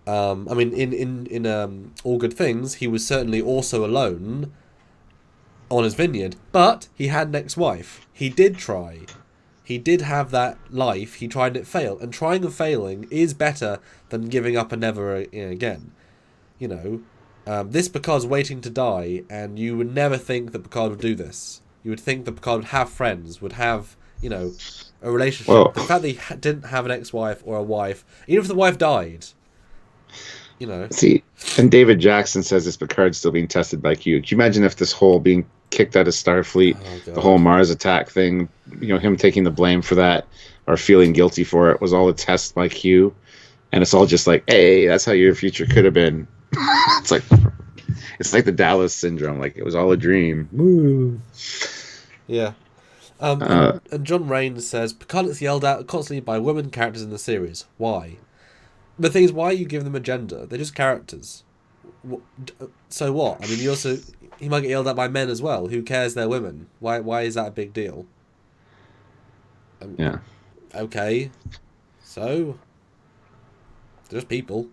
I mean, in All Good Things, he was certainly also alone on his vineyard, but he had an ex-wife. He did try. He did have that life. He tried and it failed. And trying and failing is better than giving up and never again. You know, this Picard's waiting to die, and you would never think that Picard would do this. You would think that Picard would have friends, would have, you know, a relationship. Well, the fact that he didn't have an ex-wife or a wife, even if the wife died, you know. See, and David Jackson says this Picard's still being tested by Q. Can you imagine if this whole being kicked out of Starfleet, the whole Mars attack thing, you know, him taking the blame for that or feeling guilty for it was all a test by Q, and it's all just like, hey, that's how your future could have been. It's like the Dallas syndrome. Like, it was all a dream. Woo. Yeah. And John Raines says Picard gets yelled at constantly by women characters in the series. Why? The thing is, why you give them a gender? They're just characters. So what? I mean, he might get yelled at by men as well. Who cares? They're women. Why is that a big deal? Yeah. Okay. So they're just people.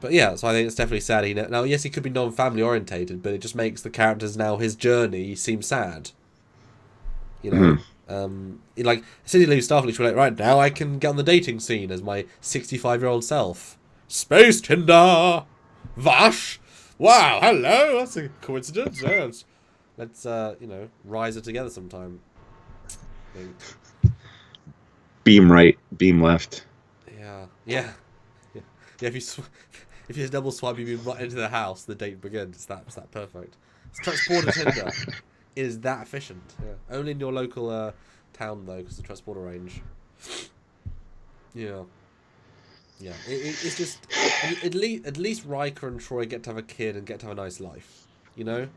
But yeah, so I think it's definitely sad. Now, yes, he could be non-family orientated, but it just makes the characters now, his journey, seem sad. You know, like as soon as he leaves Starfleet, we're like, right now I can get on the dating scene as my 65-year-old self. Space Tinder, Vash. Wow, hello. That's a coincidence. Yes. Let's rise it together sometime. Beam right, beam left. Yeah. If you double swipe, you move right into the house. The date begins. It's that perfect. It's transporter Tinder. It is that efficient. Yeah. Only in your local town though, because the transporter range. Yeah. It's just at least Riker and Troy get to have a kid and get to have a nice life. You know.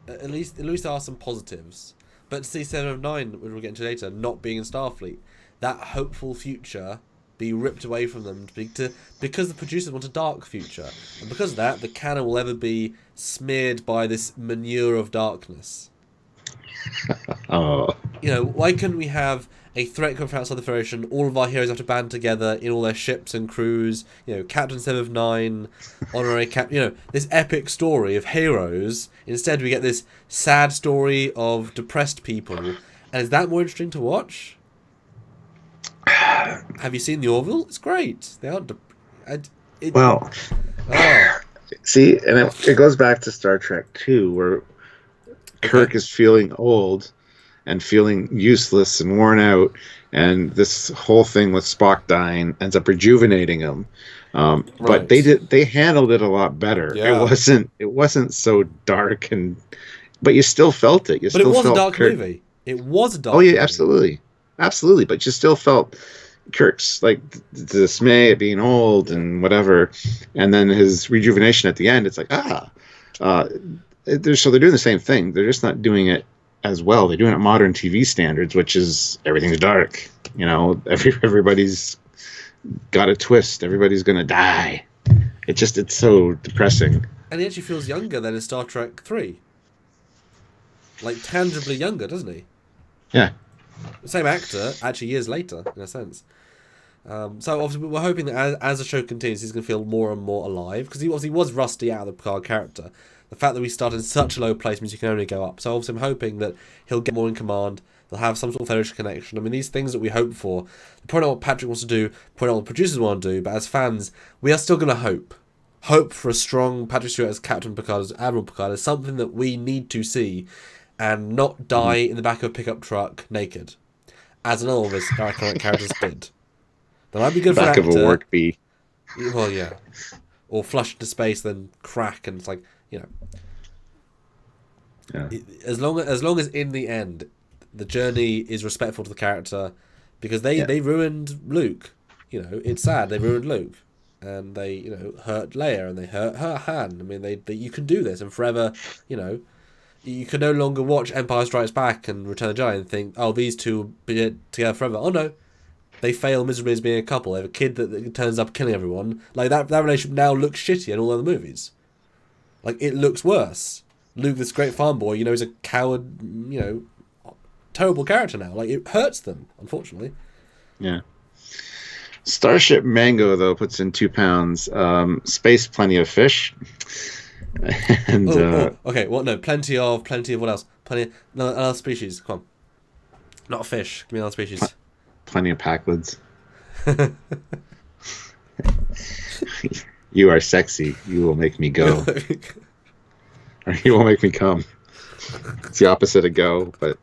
At least there are some positives. But to see 7 of 9, which we'll get into later, not being in Starfleet, that hopeful future be ripped away from them because the producers want a dark future, and because of that, the canon will ever be smeared by this manure of darkness. Oh. You know, why couldn't we have a threat come from outside the Federation? All of our heroes have to band together in all their ships and crews. You know, Captain 7 of 9, honorary cap. You know, this epic story of heroes. Instead, we get this sad story of depressed people, and is that more interesting to watch? Have you seen the Orville? It's great. They aren't. See, and it goes back to Star Trek 2, where Kirk is feeling old and feeling useless and worn out, and this whole thing with Spock dying ends up rejuvenating him. But they handled it a lot better. Yeah. It wasn't so dark, but you still felt it. But it was a dark movie. It was a dark. Oh yeah, movie. absolutely. But you still felt Kirk's like the dismay at being old and whatever, and then his rejuvenation at the end. It's like so they're doing the same thing. They're just not doing it as well. They're doing it modern TV standards, which is everything's dark. You know, everybody's got a twist. Everybody's gonna die. It's so depressing. And he actually feels younger than in Star Trek 3. Like tangibly younger, doesn't he? Yeah. The same actor, actually years later, in a sense. So obviously we're hoping that as the show continues, he's going to feel more and more alive, because he obviously was rusty out of the Picard character. The fact that we start in such a low place means you can only go up. So obviously I'm hoping that he'll get more in command. They'll have some sort of Federation connection. I mean, these things that we hope for, probably not what Patrick wants to do, probably not what the producers want to do, but as fans, we are still going to hope. Hope for a strong Patrick Stewart as Captain Picard, as Admiral Picard, is something that we need to see, and not die in the back of a pickup truck naked, as another of his iconic characters did. That might be good Back for an of actor. a work bee. Well, yeah. Or flush into space, then crack, and it's like, Yeah. As long as in the end, the journey is respectful to the character, because they ruined Luke. It's sad they ruined Luke, and they hurt Leia, and they hurt her Han. I mean, they you can do this, and forever, you can no longer watch Empire Strikes Back and Return of the Jedi and think, oh, these two will be together forever. Oh no, they fail miserably as being a couple. They have a kid that turns up killing everyone. Like that relationship now looks shitty in all other movies. Like, it looks worse. Luke, this great farm boy, is a coward, terrible character now. Like, it hurts them, unfortunately. Yeah. Starship Mango, though, puts in £2. Space, plenty of fish. And okay. Well, no, plenty of what else? Another species. Come on, not a fish. Give me another species. Plenty of Packlids. You are sexy. You will make me go. Or you will make me come. It's the opposite of go, but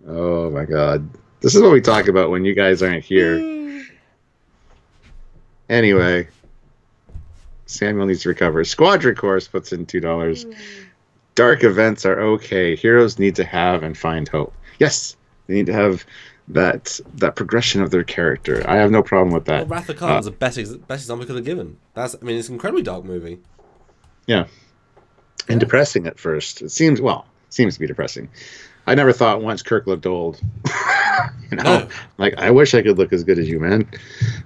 oh my god. This is what we talk about when you guys aren't here. Anyway, Samuel needs to recover. Squadron Course puts in $2. Dark events are okay. Heroes need to have and find hope. Yes, they need to have that progression of their character. I have no problem with that. Well, Wrath of Khan was the best example we could have given. It's an incredibly dark movie. Yeah. And depressing at first. It seems to be depressing. I never thought once Kirk looked old. No. Like, I wish I could look as good as you, man.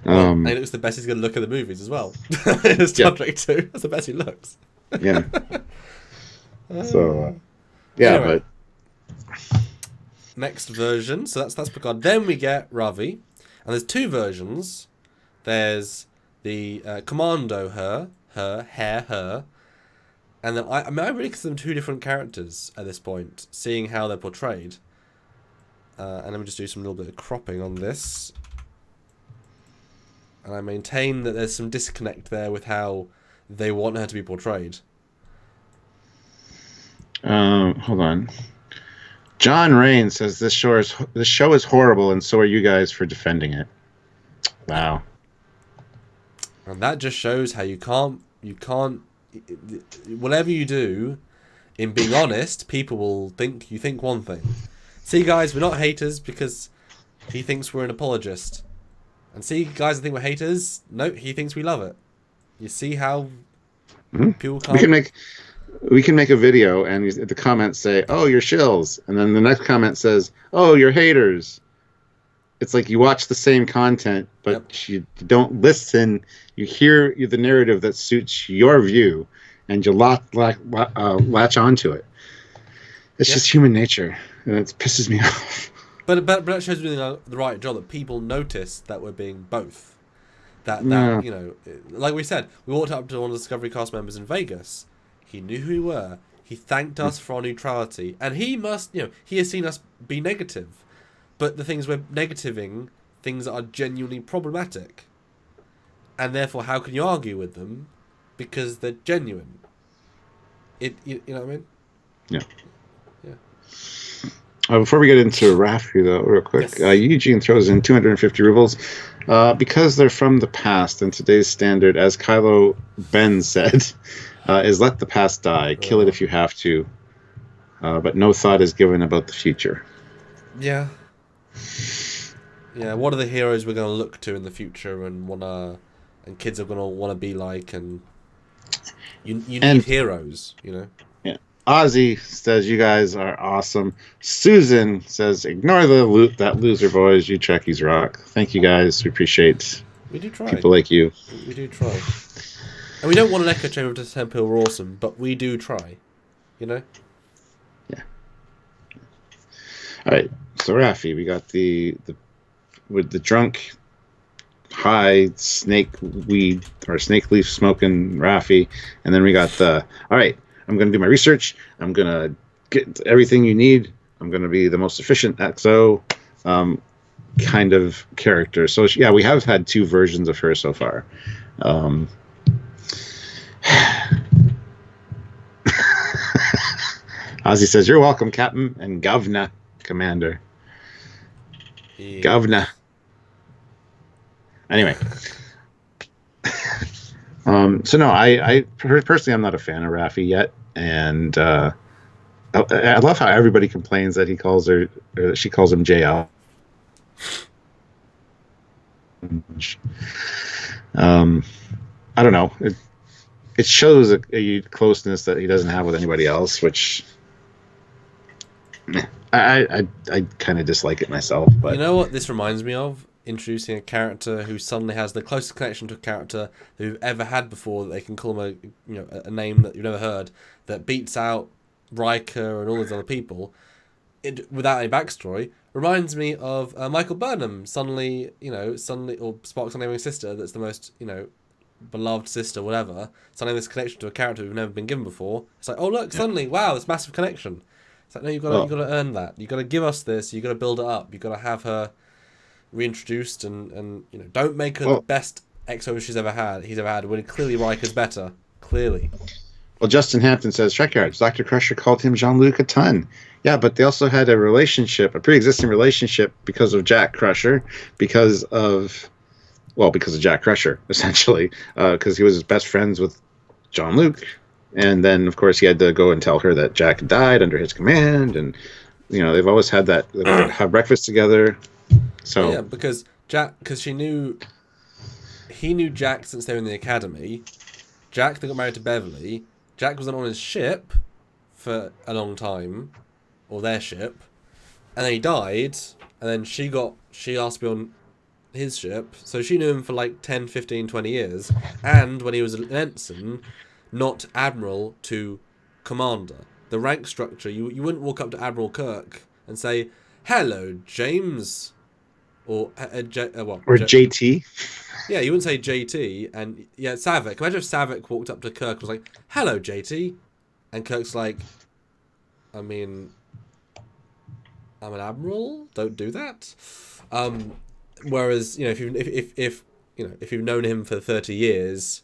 And it looks the best he's going to look at the movies as well. It's Star Trek 2. That's the best he looks. Yeah. So, anyway. But next version. So that's Picard. Then we get Ravi, and there's two versions. There's the Commando her, and then I really consider them two different characters at this point, seeing how they're portrayed. And let me just do some little bit of cropping on this. And I maintain that there's some disconnect there with how they want her to be portrayed. Hold on. John Rain says this show is horrible, and so are you guys for defending it. Wow. And that just shows how you can't. Whatever you do, in being honest, people will think you think one thing. See, guys, we're not haters because he thinks we're an apologist. And see, guys, I think we're haters. No, he thinks we love it. You see how people can't... We can make a video and the comments say, "Oh, you're shills," and then the next comment says, "Oh, you're haters." It's like you watch the same content, but you don't listen. You hear the narrative that suits your view, and you latch onto it. It's just human nature, and it pisses me off. But that shows we're doing the right job, that people notice that we're being both. That like we said, we walked up to one of the Discovery cast members in Vegas. He knew who we were. He thanked us for our neutrality, and he must, he has seen us be negative. But the things we're negativing, things that are genuinely problematic, and therefore, how can you argue with them? Because they're genuine. You know what I mean? Yeah. Before we get into Rafi, though, real quick, yes. Eugene throws in 250 rubles. Because they're from the past, and today's standard, as Kylo Ben said, is let the past die. Kill it if you have to. But no thought is given about the future. Yeah. Yeah, what are the heroes we're going to look to in the future and kids are going to want to be like, and you need heroes, Yeah. Ozzy says you guys are awesome. Susan says ignore that loser boys. You Trekkies rock. Thank you guys. We appreciate. We do try. People like you. We do try. And we don't want an echo chamber to tell people we're awesome, but we do try. Yeah. All right. So Rafi, we got the with the drunk, high snake weed or snake leaf smoking Rafi, and then we got all right. I'm going to do my research. I'm going to get everything you need. I'm going to be the most efficient XO kind of character. So, yeah, we have had two versions of her so far. Ozzy says, you're welcome, Captain and Governor, Commander. Yes. Governor. Anyway. So no, I personally I'm not a fan of Raffi yet, and I love how everybody complains that he calls her, or she calls him JL. I don't know. It shows a closeness that he doesn't have with anybody else, which I kind of dislike it myself. But you know what this reminds me of? Introducing a character who suddenly has the closest connection to a character they've ever had before. That they can call him a name that you've never heard, that beats out Riker and all these other people without any backstory. Reminds me of Michael Burnham suddenly, or Spock's unnamed sister. That's the most beloved sister, whatever. Suddenly this connection to a character we've never been given before. It's like, oh look, suddenly, wow, this massive connection. It's like, no, you got to earn that. You got to give us this. You got to build it up. You got to have her reintroduced and don't make her the best XO he's ever had when clearly Riker's better. Clearly. Well, Justin Hampton says Trekyards. Dr. Crusher called him Jean-Luc a ton. Yeah, but they also had a pre-existing relationship because of Jack Crusher, because of Jack Crusher, essentially, because he was his best friends with Jean-Luc, and then of course he had to go and tell her that Jack died under his command, and they've always had that. They would have breakfast together. So yeah, because he knew Jack since they were in the academy. Jack then got married to Beverly. Jack was on his ship for a long time, or their ship, and then he died. And then she asked to be on his ship, so she knew him for like 10, 15, 20 years. And when he was an ensign, not admiral to commander. The rank structure, you wouldn't walk up to Admiral Kirk and say, "Hello, James." Or JT. Yeah, you wouldn't say JT. And yeah, Savick. Imagine if Savick walked up to Kirk and was like, "Hello, JT," and Kirk's like, "I mean, I'm an admiral. Don't do that." Whereas if you've known him for 30 years,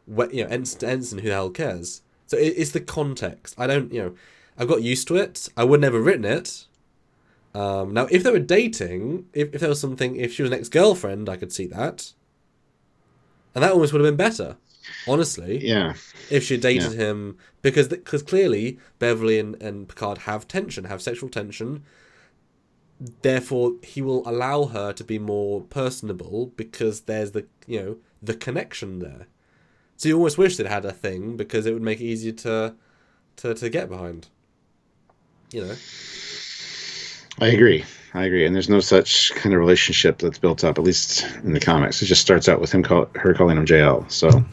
ensign to ensign, who the hell cares? So it's the context. I've got used to it. I would never have written it. Now, if they were dating, if there was something, if she was an ex-girlfriend, I could see that. And that almost would have been better, honestly. Yeah. If she dated him, because clearly Beverly and Picard have sexual tension. Therefore, he will allow her to be more personable because there's the connection there. So you almost wish they'd had a thing because it would make it easier to get behind. I agree, and there's no such kind of relationship that's built up, at least in the comics. It just starts out with her calling him JL. So,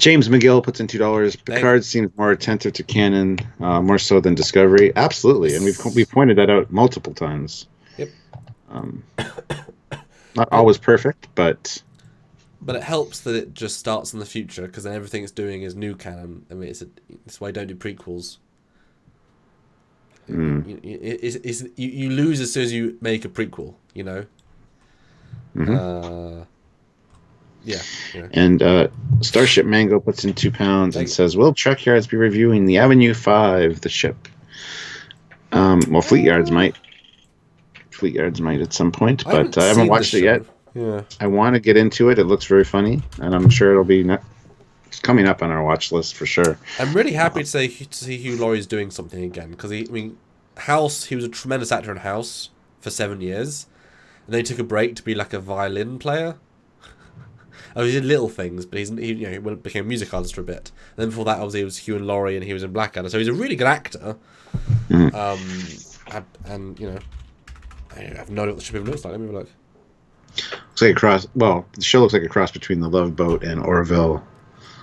James McGill puts in $2. Picard seems more attentive to canon, more so than Discovery. Absolutely, and we've pointed that out multiple times. Yep. Not always perfect, but it helps that it just starts in the future, because then everything it's doing is new canon. I mean, it's why I don't do prequels. You lose as soon as you make a prequel, Mm-hmm. Yeah. And Starship Mango puts in £2 and says, "Will Trekyards be reviewing the Avenue 5, the ship?" Fleet Yards might. Fleet Yards might at some point, but I haven't watched it yet. Yeah. I want to get into it. It looks very funny, and I'm sure it'll be it's coming up on our watch list for sure. I'm really happy to see Hugh Laurie's doing something again, because House, he was a tremendous actor in House for 7 years, and then he took a break to be like a violin player. He did little things, but he became a music artist for a bit. And then before that, obviously, he was Hugh and Laurie, and he was in Blackadder. So he's a really good actor. Mm. I have no idea what the ship even looks like. Let me have a look. Looks like a cross. Well, the show looks like a cross between The Love Boat and Orville.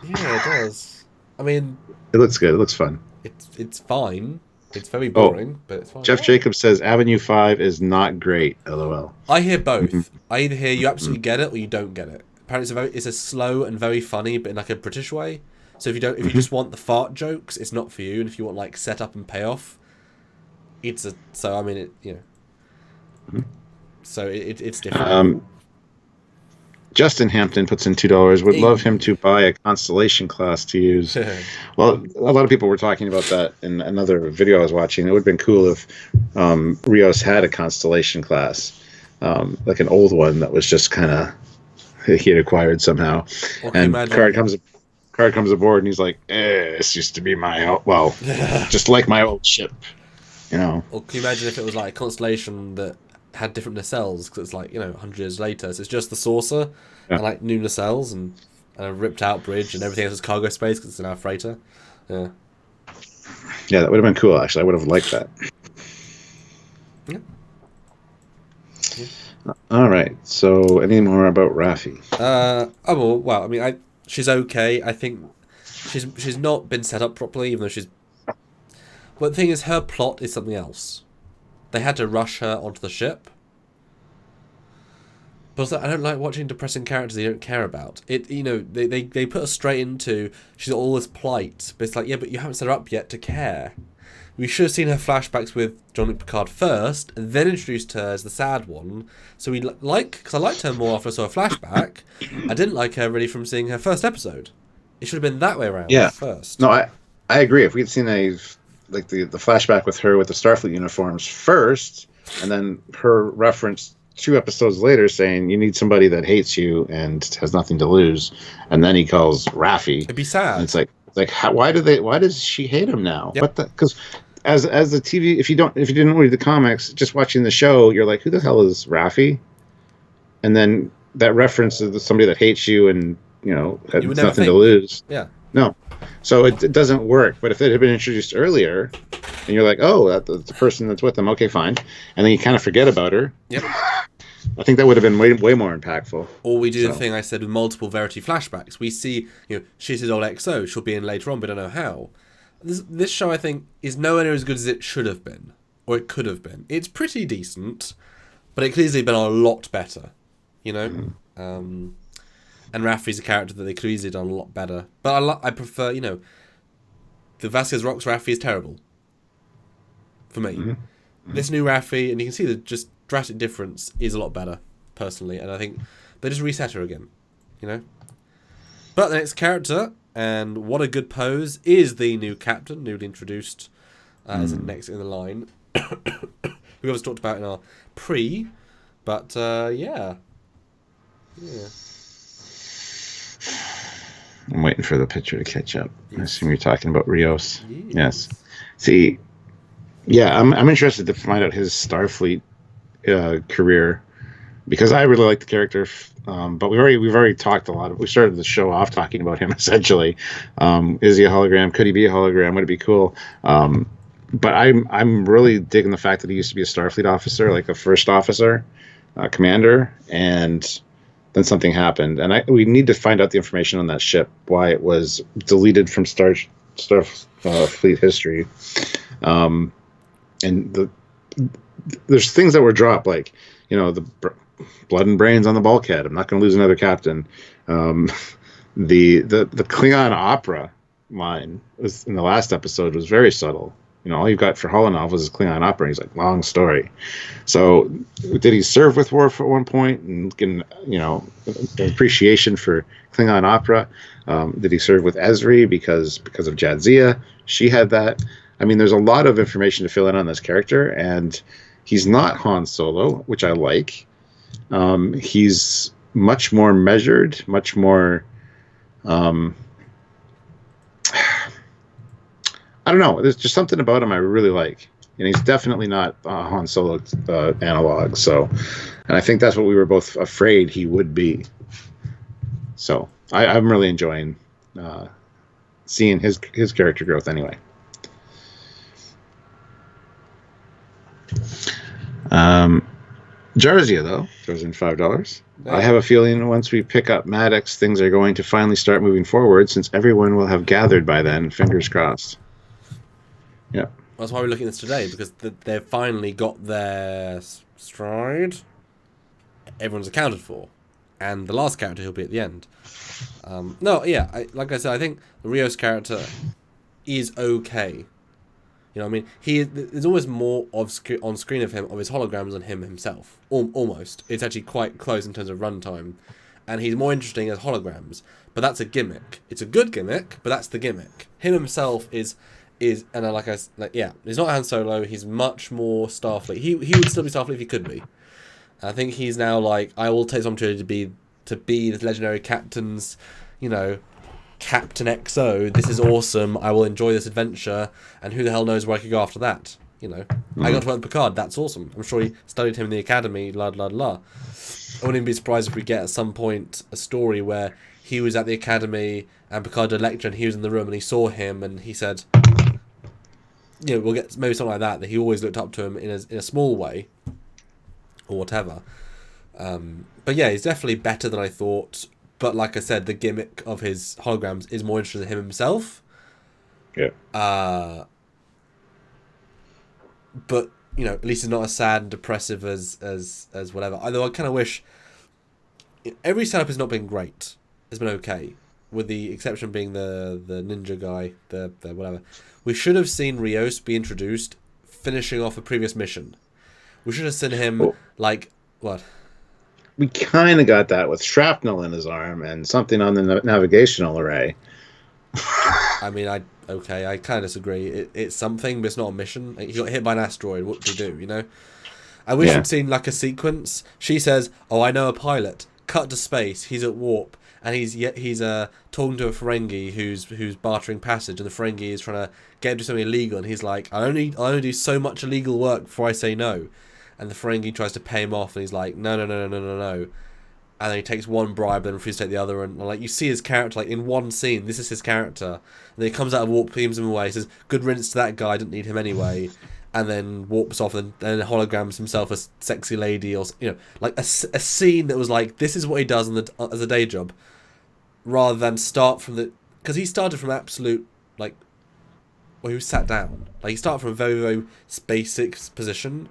Yeah, it does. I mean, it looks good. It looks fun. It's fine. It's very boring, but it's fine. Jeff Jacobs says Avenue 5 is not great. LOL. I hear both. Mm-hmm. I either hear you absolutely get it or you don't get it. Apparently, it's a slow and very funny, but in like a British way. So if you you just want the fart jokes, it's not for you. And if you want like setup and payoff, it's a. So I mean, So it's different. Justin Hampton puts in $2. Would love him to buy a Constellation class to use. Well, a lot of people were talking about that in another video I was watching. It would have been cool if Rios had a Constellation class. like an old one that was just kind of he had acquired somehow. And Picard comes aboard and he's like, "This used to be just like my old ship." Or can you imagine if it was like a constellation that had different nacelles, because it's like 100 years later, so it's just the saucer and like new nacelles and a ripped out bridge and everything else is cargo space because it's now a freighter. Yeah, that would have been cool. Actually, I would have liked that. Yeah. All right. So, any more about Raffi? Well, I mean, she's okay. I think she's not been set up properly, even though she's. But the thing is, her plot is something else. They had to rush her onto the ship. But also, I don't like watching depressing characters you don't care about. They put her straight into she's got all this plight, but it's like, yeah, but you haven't set her up yet to care. We should have seen her flashbacks with Jean-Luc Picard first, and then introduced her as the sad one. So because I liked her more after I saw a flashback. I didn't like her really from seeing her first episode. It should have been that way around. First. No, I agree. If we'd seen the flashback with her with the Starfleet uniforms first, and then her reference 2 episodes later saying you need somebody that hates you and has nothing to lose, and then he calls Raffi. It'd be sad. And it's like why does she hate him now? Yep. What the? Because as the TV, if you didn't read the comics, just watching the show, you're like, who the hell is Raffi? And then that reference to somebody that hates you and has nothing to lose. Yeah. No. So it doesn't work. But if it had been introduced earlier, and you're like, oh, that's the person that's with them, okay, fine, and then you kind of forget about her. Yep. I think that would have been way more impactful. Or we do the thing I said with multiple Verity flashbacks. We see, she's his old XO. She'll be in later on, but I don't know how. This show, I think, is nowhere near as good as it should have been, or it could have been. It's pretty decent, but it could easily have been a lot better, And Raffi's a character that they could easily have done a lot better. But I prefer, the Vasquez Rocks Raffi is terrible. For me. Mm-hmm. This new Raffi, and you can see the just drastic difference, is a lot better, personally. And I think they just reset her again, But the next character, and what a good pose, is the new captain, newly introduced, as next in the line. We always talked about in our pre, but yeah. I'm waiting for the picture to catch up. Yes. I assume you're talking about Rios. Yes. See, yeah, I'm interested to find out his Starfleet career, because I really like the character. But we've already talked a lot. We started the show off talking about him essentially. Is he a hologram? Could he be a hologram? Would it be cool? But I'm really digging the fact that he used to be a Starfleet officer, like a first officer, commander, and then something happened, and we need to find out the information on that ship, why it was deleted from Starfleet history, and there's things that were dropped, like the blood and brains on the bulkhead. I'm not going to lose another captain. The Klingon opera line was in the last episode was very subtle. All you got for Holonov was his Klingon opera. And he's like, long story. So, did he serve with Worf at one point and get an appreciation for Klingon opera? Did he serve with Ezri because of Jadzia? She had that. I mean, there's a lot of information to fill in on this character, and he's not Han Solo, which I like. He's much more measured, much more. I don't know. There's just something about him I really like, and he's definitely not Han Solo analog. So, and I think that's what we were both afraid he would be. So I'm really enjoying seeing his character growth. Anyway, Jarzia though throws in $5. Yeah. I have a feeling once we pick up Maddox, things are going to finally start moving forward, since everyone will have gathered by then. Fingers crossed. Yeah. That's why we're looking at this today, because they've finally got their stride. Everyone's accounted for. And the last character who'll be at the end. Like I said, I think the Rios character is okay. I mean, there's always more on screen of him, of his holograms, than him himself. Almost. It's actually quite close in terms of runtime. And he's more interesting as holograms. But that's a gimmick. It's a good gimmick, but that's the gimmick. Him himself is he's not Han Solo. He's much more Starfleet. He would still be Starfleet if he could be, I think he's now like, I will take some opportunity to be the legendary captain's, Captain XO. This is awesome. I will enjoy this adventure, and who the hell knows where I could go after that. I got to work with Picard. That's awesome. I'm sure he studied him in the academy. La la la. I wouldn't even be surprised if we get at some point a story where he was at the academy and Picard did a lecture and he was in the room and he saw him and he said, we'll get maybe something like that he always looked up to him in a small way or whatever. But yeah, he's definitely better than I thought. But like I said, the gimmick of his holograms is more interesting than him himself. Yeah. But at least it's not as sad and depressive as whatever. Although I kind of wish every setup has not been great. It's been okay, with the exception being the ninja guy, the whatever. We should have seen Rios be introduced, finishing off a previous mission. We should have seen him what? We kind of got that with shrapnel in his arm and something on the navigational array. I mean, I kind of disagree. It's something, but it's not a mission. He got hit by an asteroid. What do you do? I wish we'd seen like a sequence. She says, "Oh, I know a pilot." Cut to space. He's at warp, and he's talking to a Ferengi who's bartering passage, and the Ferengi is trying to get him to do something illegal, and he's like, "I only do so much illegal work before I say no," and the Ferengi tries to pay him off, and he's like, "No," and then he takes one bribe, then refuses to take the other, and like you see his character like in one scene. This is his character, and then he comes out of warp, beams him away, says, "Good riddance to that guy. I didn't need him anyway." And then warps off and then holograms himself as sexy lady, or like a scene that was like, this is what he does as a day job, rather than start from because he started from absolute he was sat down, like he started from a very very basic position,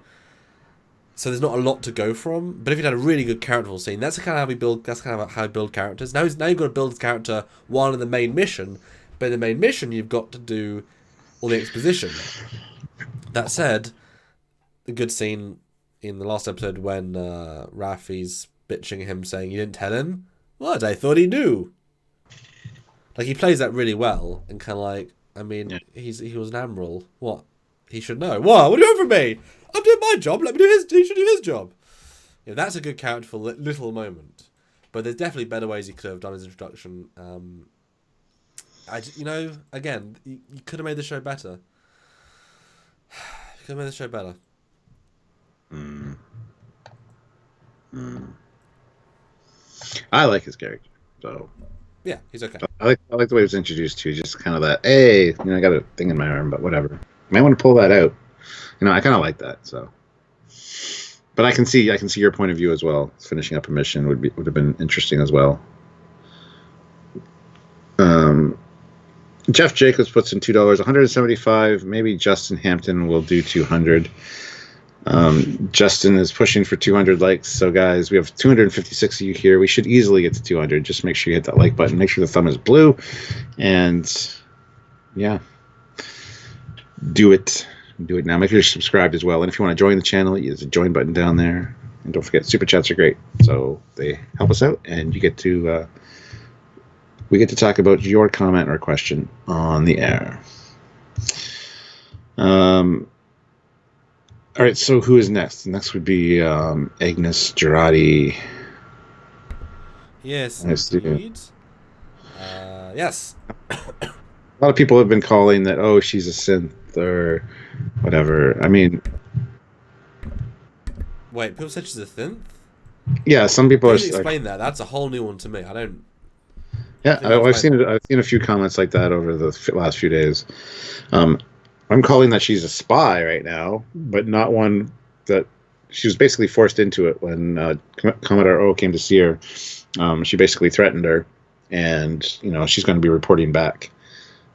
so there's not a lot to go from. But if you had a really good characterful scene, that's kind of how we build. That's kind of how we build characters. Now you've got to build a character while in the main mission, but in the main mission you've got to do all the exposition. That said, the good scene in the last episode when Raffi's bitching at him saying, "You didn't tell him?" What? I thought he knew. Like, he plays that really well, and kind of like, I mean, he was an admiral. What? He should know. What? What are you doing for me? I'm doing my job. Let me do his. He should do his job. That's a good characterful little moment. But there's definitely better ways he could have done his introduction. Again, you could have made the show better. Could have made the show better. I like his character, so yeah, he's okay. I like the way he was introduced to. Just kind of that, hey, I got a thing in my arm, but whatever. Might want to pull that out. I kind of like that. So, but I can see your point of view as well. Finishing up a mission would have been interesting as well. Jeff Jacobs puts in $2, 175. Maybe Justin Hampton will do 200. Justin is pushing for 200 likes. So guys, we have 256 of you here. We should easily get to 200. Just make sure you hit that like button. Make sure the thumb is blue, and yeah, do it now. Make sure you're subscribed as well. And if you want to join the channel, there's a join button down there. And don't forget, super chats are great. So they help us out, and you get to. We get to talk about your comment or question on the air. All right, so who is next? Next would be Agnes Girardi. Yes, indeed. Yes. A lot of people have been calling that, oh, she's a synth or whatever. I mean... Wait, people said she's a synth? Yeah, some people are... Explain that. That's a whole new one to me. I don't... Yeah, I've seen a few comments like that over the last few days. I'm calling that she's a spy right now, but not one that she was basically forced into it when Commodore O came to see her. She basically threatened her, and she's going to be reporting back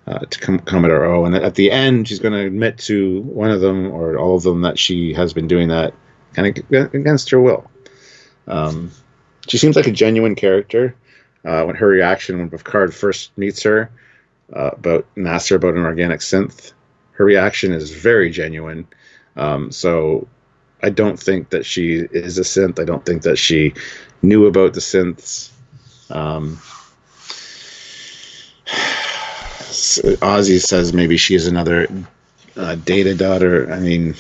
to Commodore O. And at the end, she's going to admit to one of them or all of them that she has been doing that kind of against her will. She seems like a genuine character. When her reaction when Picard first meets her and asks her about an organic synth, her reaction is very genuine. So I don't think that she is a synth. I don't think that she knew about the synths. Ozzy says maybe she is another Data daughter. I mean,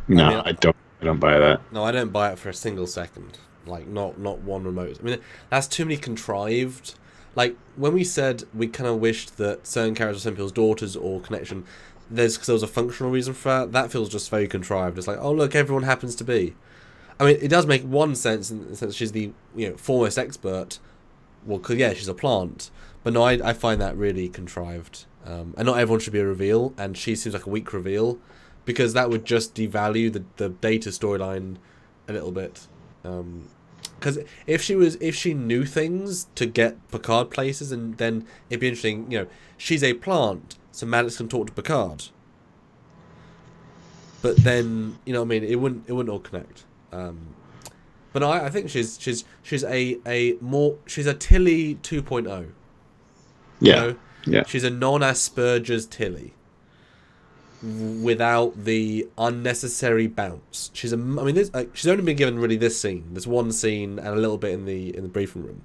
I don't. I don't buy that. No, I don't buy it for a single second. Like, not one remote. I mean, that's too many contrived. Like, when we said we kind of wished that certain characters were some people's daughters or connection, because there was a functional reason for that. That feels just very contrived. It's like, oh, look, everyone happens to be. I mean, it does make one sense in the sense she's the foremost expert. Well, cause yeah, she's a plant. But no, I find that really contrived. And not everyone should be a reveal, and she seems like a weak reveal, because that would just devalue the Data storyline a little bit. Because if she knew things to get Picard places, and then it'd be interesting. She's a plant, so Maddox can talk to Picard. But then what I mean, it wouldn't all connect. But no, I think she's a Tilly 2.0. Yeah. Yeah. She's a non-Asperger's Tilly, without the unnecessary bounce. She's only been given really this scene. There's one scene and a little bit in the briefing room,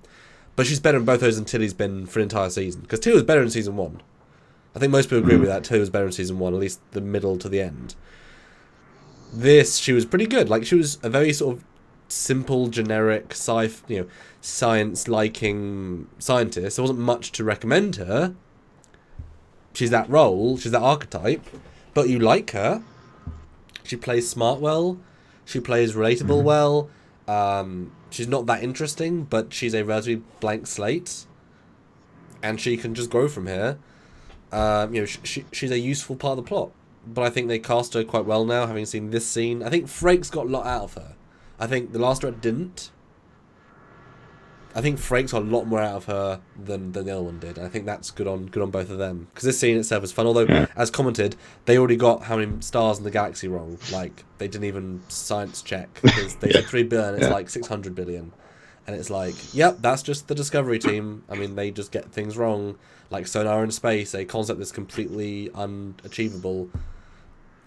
but she's better in both those than Tilly's been for an entire season. Because Tilly was better in season 1. I think most people agree with that. Tilly was better in season 1, at least the middle to the end. This, she was pretty good. Like, she was a very sort of simple, generic, science-liking scientist. There wasn't much to recommend her. She's that role. She's that archetype. But you like her. She plays smart well. She plays relatable well. She's not that interesting, but she's a relatively blank slate. And she can just grow from here. She's a useful part of the plot. But I think they cast her quite well now, having seen this scene. I think Frakes got a lot out of her. I think the last director didn't. I think Frakes got a lot more out of her than the other one did. I think that's good on both of them. Because this scene itself is fun. Although, as commented, they already got how many stars in the galaxy wrong. Like, they didn't even science check. Because they said 3 billion, it's like 600 billion. And it's like, yep, that's just the Discovery team. I mean, they just get things wrong. Like sonar in space, a concept that's completely unachievable.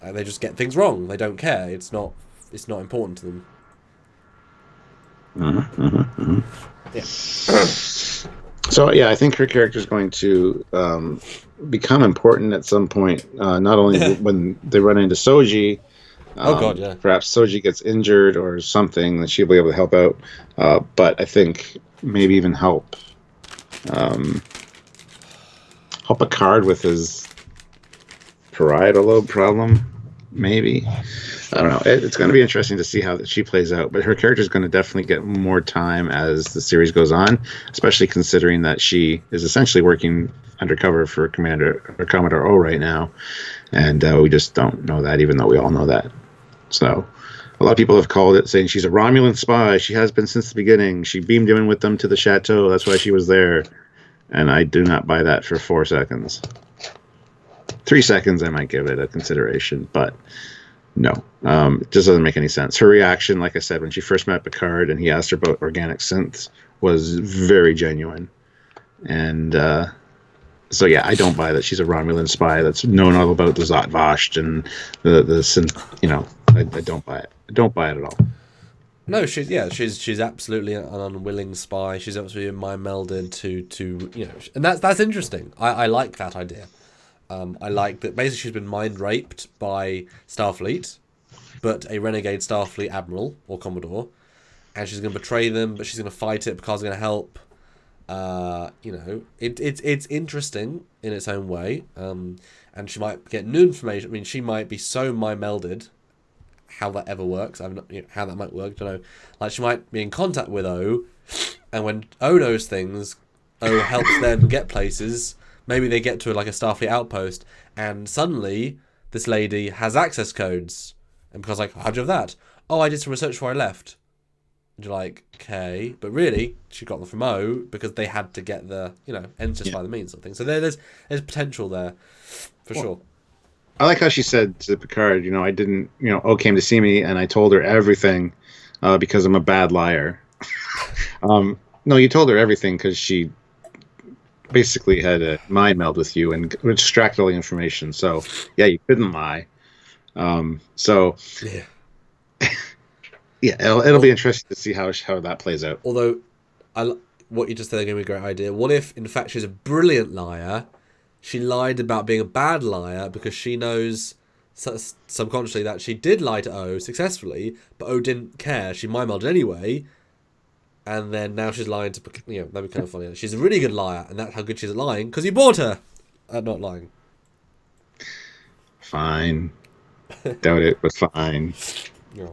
They just get things wrong. They don't care. It's not important to them. Yeah. So yeah, I think her character is going to become important at some point. Not only when they run into Soji. Oh God, yeah. Perhaps Soji gets injured or something that she'll be able to help out. But I think maybe even help Picard with his parietal lobe problem. Maybe. I don't know. It's going to be interesting to see how she plays out. But her character is going to definitely get more time as the series goes on, especially considering that she is essentially working undercover for Commodore O right now. And we just don't know that, even though we all know that. So a lot of people have called it, saying she's a Romulan spy. She has been since the beginning. She beamed in with them to the chateau. That's why she was there. And I do not buy that for 4 seconds. 3 seconds, I might give it a consideration, but no, it just doesn't make any sense. Her reaction, like I said, when she first met Picard and he asked her about organic synths, was very genuine. And so, yeah, I don't buy that she's a Romulan spy that's known all about the Zot Vasht and the synth. I don't buy it. I don't buy it at all. No, she's absolutely an unwilling spy. She's absolutely mind melded to and that's interesting. I like that idea. I like that basically she's been mind raped by Starfleet, but a renegade Starfleet admiral or commodore, and she's going to betray them, but she's going to fight it because they're going to help. It's interesting in its own way, and she might get new information. I mean, she might be so mind melded. How that ever works, how that might work, I don't know. Like, she might be in contact with O, and when O knows things, O helps them get places. Maybe they get to a Starfleet outpost, and suddenly this lady has access codes. And because how'd you have that? Oh, I did some research before I left. And you're like, okay, but really, she got them from O because they had to get the ends just by the means sort of thing. So there's potential there for sure. I like how she said to Picard, I didn't, O came to see me and I told her everything because I'm a bad liar. No, you told her everything because she basically had a mind meld with you and extracted all the information. So, yeah, you couldn't lie. Yeah, it'll be interesting to see how that plays out. Although, what you just said gave me a great idea. What if, in fact, she's a brilliant liar? She lied about being a bad liar because she knows subconsciously that she did lie to O successfully, but O didn't care. She mime-melded anyway, and then now she's lying to, that'd be kind of funny. She's a really good liar, and that's how good she's at lying, because you bought her at not lying. Fine. Doubt it, but fine. Yeah.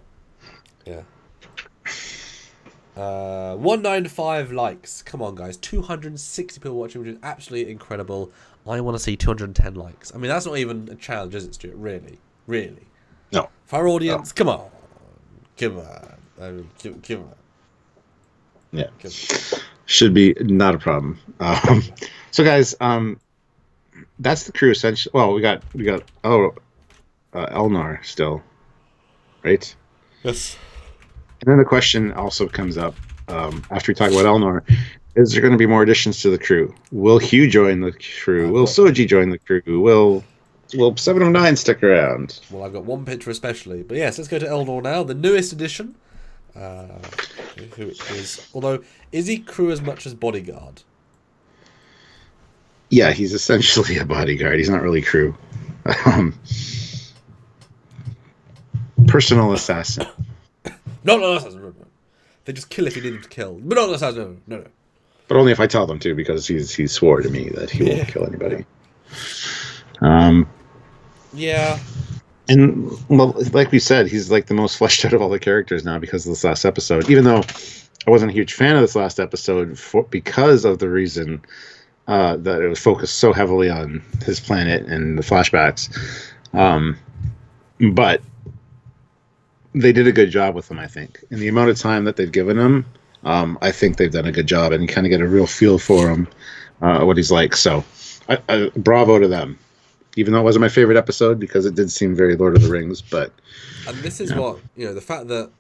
195 likes. Come on, guys. 260 people watching, which is absolutely incredible. I want to see 210 likes. I mean, that's not even a challenge, is it, Stuart? Really? No. For our audience, come on. Come on. Come on. Yeah. Should be not a problem. So, guys, that's the crew essentially. Well, we got Elnar still, right? Yes. And then the question also comes up after we talk about Elnar: is there going to be more additions to the crew? Will Hugh join the crew? Will Soji join the crew? Will 7 of 9 stick around? Well, I've got one picture especially, but yes, let's go to Elnar now, the newest addition. Who is? Although, is he crew as much as bodyguard? Yeah, he's essentially a bodyguard. He's not really crew. Personal assassin. No. They just kill if you need them to kill. But not assassin. No. But only if I tell them to, because he swore to me that he won't kill anybody. Yeah. And, well, like we said, he's like the most fleshed out of all the characters now because of this last episode. Even though I wasn't a huge fan of this last episode because of the reason that it was focused so heavily on his planet and the flashbacks. But they did a good job with him, I think. In the amount of time that they've given him, I think they've done a good job, and you kind of get a real feel for him, what he's like. So, bravo to them. Even though it wasn't my favorite episode, because it did seem very Lord of the Rings, but... And this is what, the fact that,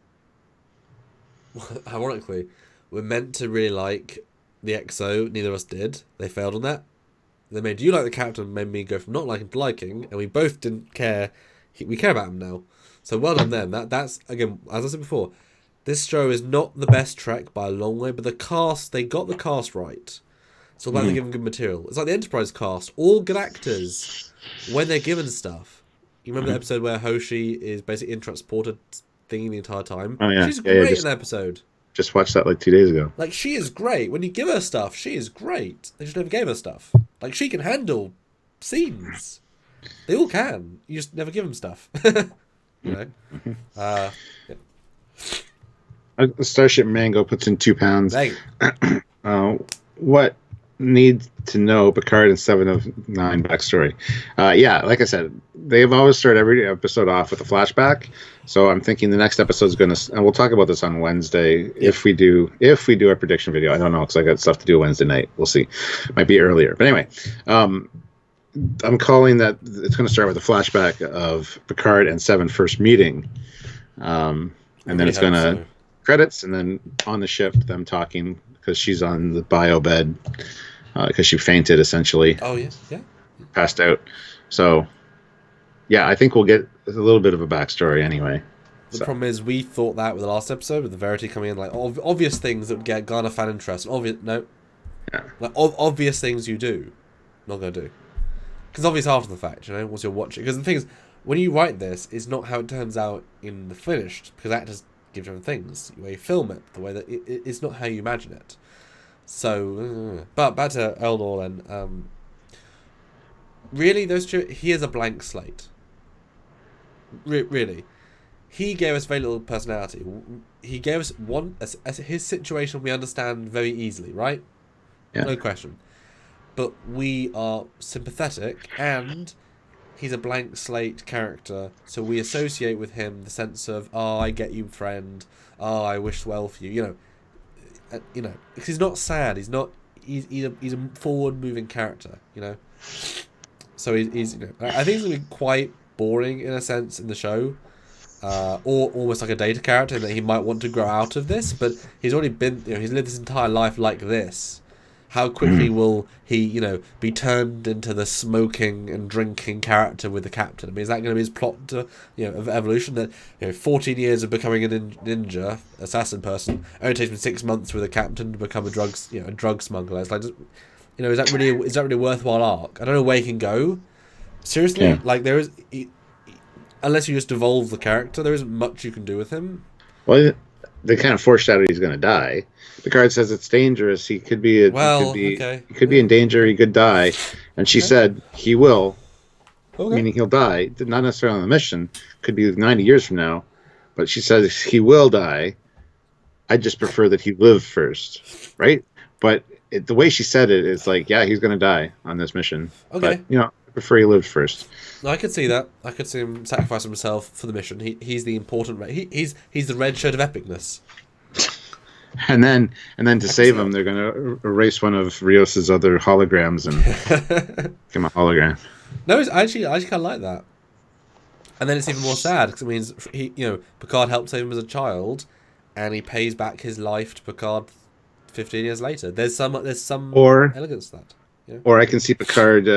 ironically, we're meant to really like the EXO, neither of us did. They failed on that. They made you like the captain, made me go from not liking to liking, and we both didn't care. We care about him now. So well done them. That's, again, as I said before, this show is not the best Trek by a long way, but the cast, they got the cast right. It's all about giving good material. It's like the Enterprise cast. All good actors, when they're given stuff. You remember the episode where Hoshi is basically in transporter thingy the entire time? Oh, yeah. She's great in that episode. Just watched that like 2 days ago. Like, she is great. When you give her stuff, she is great. They just never gave her stuff. Like, she can handle scenes. They all can. You just never give them stuff. Yeah. Starship Mango puts in £2. Dang. What need to know Picard and 7 of 9 backstory? Yeah, like I said, they've always started every episode off with a flashback. So I'm thinking the next episode is going to, and we'll talk about this on Wednesday if we do our prediction video. I don't know, because I got stuff to do Wednesday night. We'll see. Might be earlier, but anyway. I'm calling that it's going to start with a flashback of Picard and 7 first meeting, and then it's going to credits, and then on the ship them talking because she's on the bio bed because she fainted essentially. Oh yeah, passed out. So yeah, I think we'll get a little bit of a backstory anyway. The problem is we thought that with the last episode with the Verity coming in, like obvious things that would garner fan interest. Obvious things you do, not going to do. Because obvious after the fact, once you're watching. Because the thing is, when you write this, it's not how it turns out in the finished. Because actors give different things. The way you film it, the way that it's not how you imagine it. So, but back to Elnar then. Really, he is a blank slate. Really. He gave us very little personality. He gave us his situation we understand very easily, right? Yeah. No question. But we are sympathetic, and he's a blank slate character, so we associate with him the sense of, oh, I get you, friend. Oh, I wish well for you. Because he's not sad. He's a forward-moving character. So he's I think he's gonna be quite boring in a sense in the show, or almost like a data character that he might want to grow out of this. But he's already been, he's lived his entire life like this. How quickly will he, be turned into the smoking and drinking character with the captain? I mean, is that going to be his plot to, of evolution? That 14 years of becoming a ninja assassin person only takes him 6 months with a captain to become a drug smuggler. It's like, is that really a worthwhile arc? I don't know where he can go. Seriously, like there is, unless you just evolve the character, there isn't much you can do with him. Well, they kind of foreshadowed he's going to die. Picard says it's dangerous. He could be. He could be in danger. He could die, and she said he will. Okay. Meaning he'll die. Not necessarily on the mission. Could be 90 years from now, but she says he will die. I just prefer that he live first, right? But the way she said it is like, yeah, he's going to die on this mission. Okay. But, I prefer he lived first. I could see that. I could see him sacrifice himself for the mission. He's the important. He's the red shirt of epicness. And then to save him, they're going to erase one of Rios's other holograms and give him a hologram. No, I actually kind of like that. And then it's even more sad because it means Picard helped save him as a child, and he pays back his life to Picard 15 years later. There's some elegance to that. Yeah. Or I can see Picard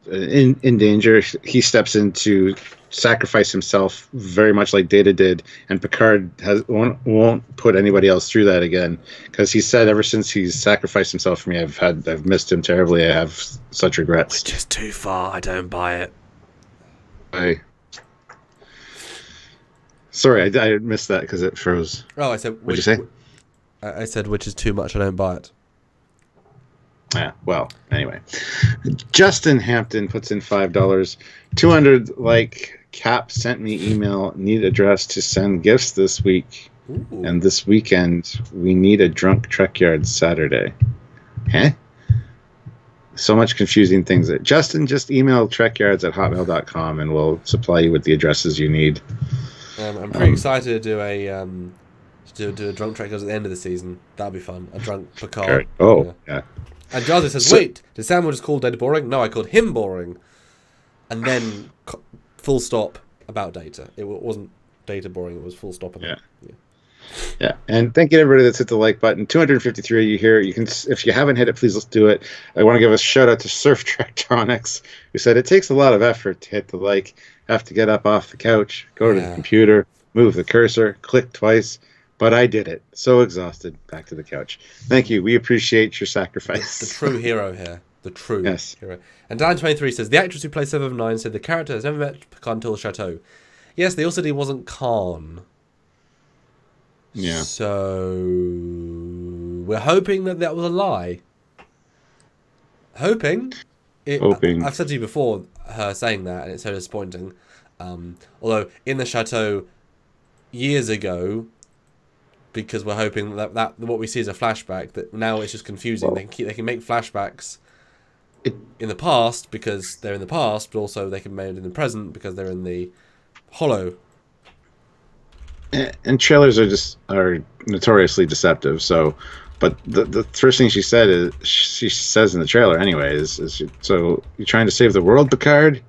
in danger. He steps in to sacrifice himself, very much like Data did, and Picard won't put anybody else through that again, because he said ever since he's sacrificed himself for me, I've missed him terribly. I have such regrets. Which is too far. I don't buy it. Sorry, I missed that because it froze. Oh, I said. What'd you say? I said, which is too much. I don't buy it. Yeah, well, anyway. Justin Hampton puts in $5. 200 Cap sent me email, need address to send gifts this week. Ooh. And this weekend, we need a drunk Trekyards Saturday. Huh? So much confusing things. Justin, just email trekyards@hotmail.com and we'll supply you with the addresses you need. I'm pretty excited to do a drunk Trekyards at the end of the season. That'll be fun. A drunk Picard. Oh, yeah. And Jarvis says, wait, did Samuel just call Data boring? No, I called him boring. And then full stop about Data. It wasn't Data boring, it was full stop. Yeah, and thank you to everybody that's hit the like button. 253 you here. You can, if you haven't hit it, please let's do it. I want to give a shout out to Surf Tractronics, who said it takes a lot of effort to hit the like. Have to get up off the couch, go to the computer, move the cursor, click twice. But I did it. So exhausted. Back to the couch. Thank you. We appreciate your sacrifice. The true hero here. The true hero. And Dan23 says, the actress who plays 7 of 9 said the character has never met Picard until the chateau. Yes, they also said he wasn't Khan. Yeah. So we're hoping that was a lie. Hoping. I've said to you before, her saying that, and it's so disappointing. Although, in the chateau, years ago, because we're hoping that what we see is a flashback, that now it's just confusing. They can make flashbacks in the past because they're in the past, but also they can make it in the present because they're in the holo. And trailers are notoriously deceptive. So, but the first thing she says in the trailer anyway is so you're trying to save the world, Picard,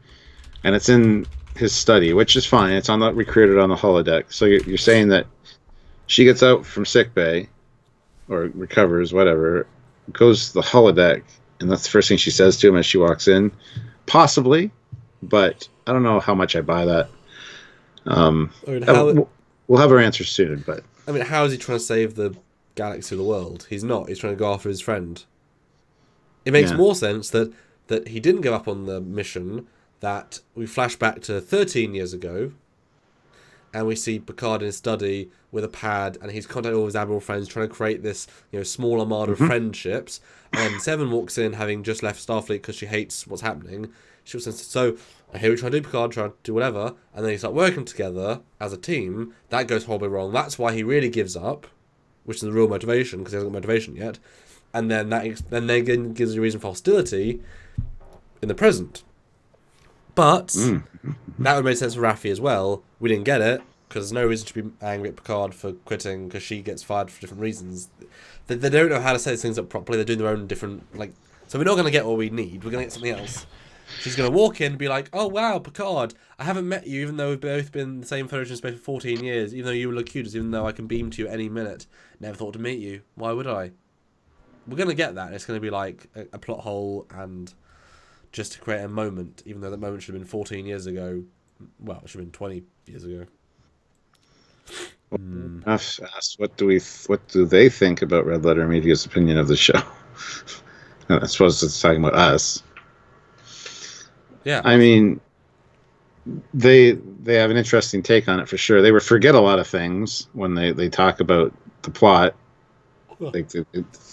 and it's in his study, which is fine. It's recreated on the holodeck. So you're saying that she gets out from sickbay, or recovers, whatever, goes to the holodeck, and that's the first thing she says to him as she walks in. Possibly, but I don't know how much I buy that. We'll have our answer soon, but... I mean, how is he trying to save the galaxy or the world? He's not. He's trying to go after his friend. It makes more sense that he didn't give up on the mission, that we flash back to 13 years ago, and we see Picard in his study with a pad, and he's contacting all his admiral friends, trying to create this small armada of friendships. And Seven walks in, having just left Starfleet because she hates what's happening. She was so here we try to do Picard, try to do whatever, and then they start working together as a team. That goes horribly wrong. That's why he really gives up, which is the real motivation, because he hasn't got motivation yet. And then that gives you a reason for hostility in the present. But that would make sense for Raffi as well. We didn't get it, because there's no reason to be angry at Picard for quitting, because she gets fired for different reasons. They don't know how to set things up properly. They're doing their own different... So we're not going to get what we need. We're going to get something else. She's going to walk in and be like, oh, wow, Picard, I haven't met you, even though we've both been in the same Federation space for 14 years, even though you were Locutus, even though I can beam to you any minute. Never thought to meet you. Why would I? We're going to get that. It's going to be like a plot hole and just to create a moment, even though that moment should have been 14 years ago. Well, it should have been 20 years ago. Asked, what do they think about Red Letter Media's opinion of the show? I suppose it's talking about us. Yeah. I mean, they have an interesting take on it for sure. They would forget a lot of things when they talk about the plot. They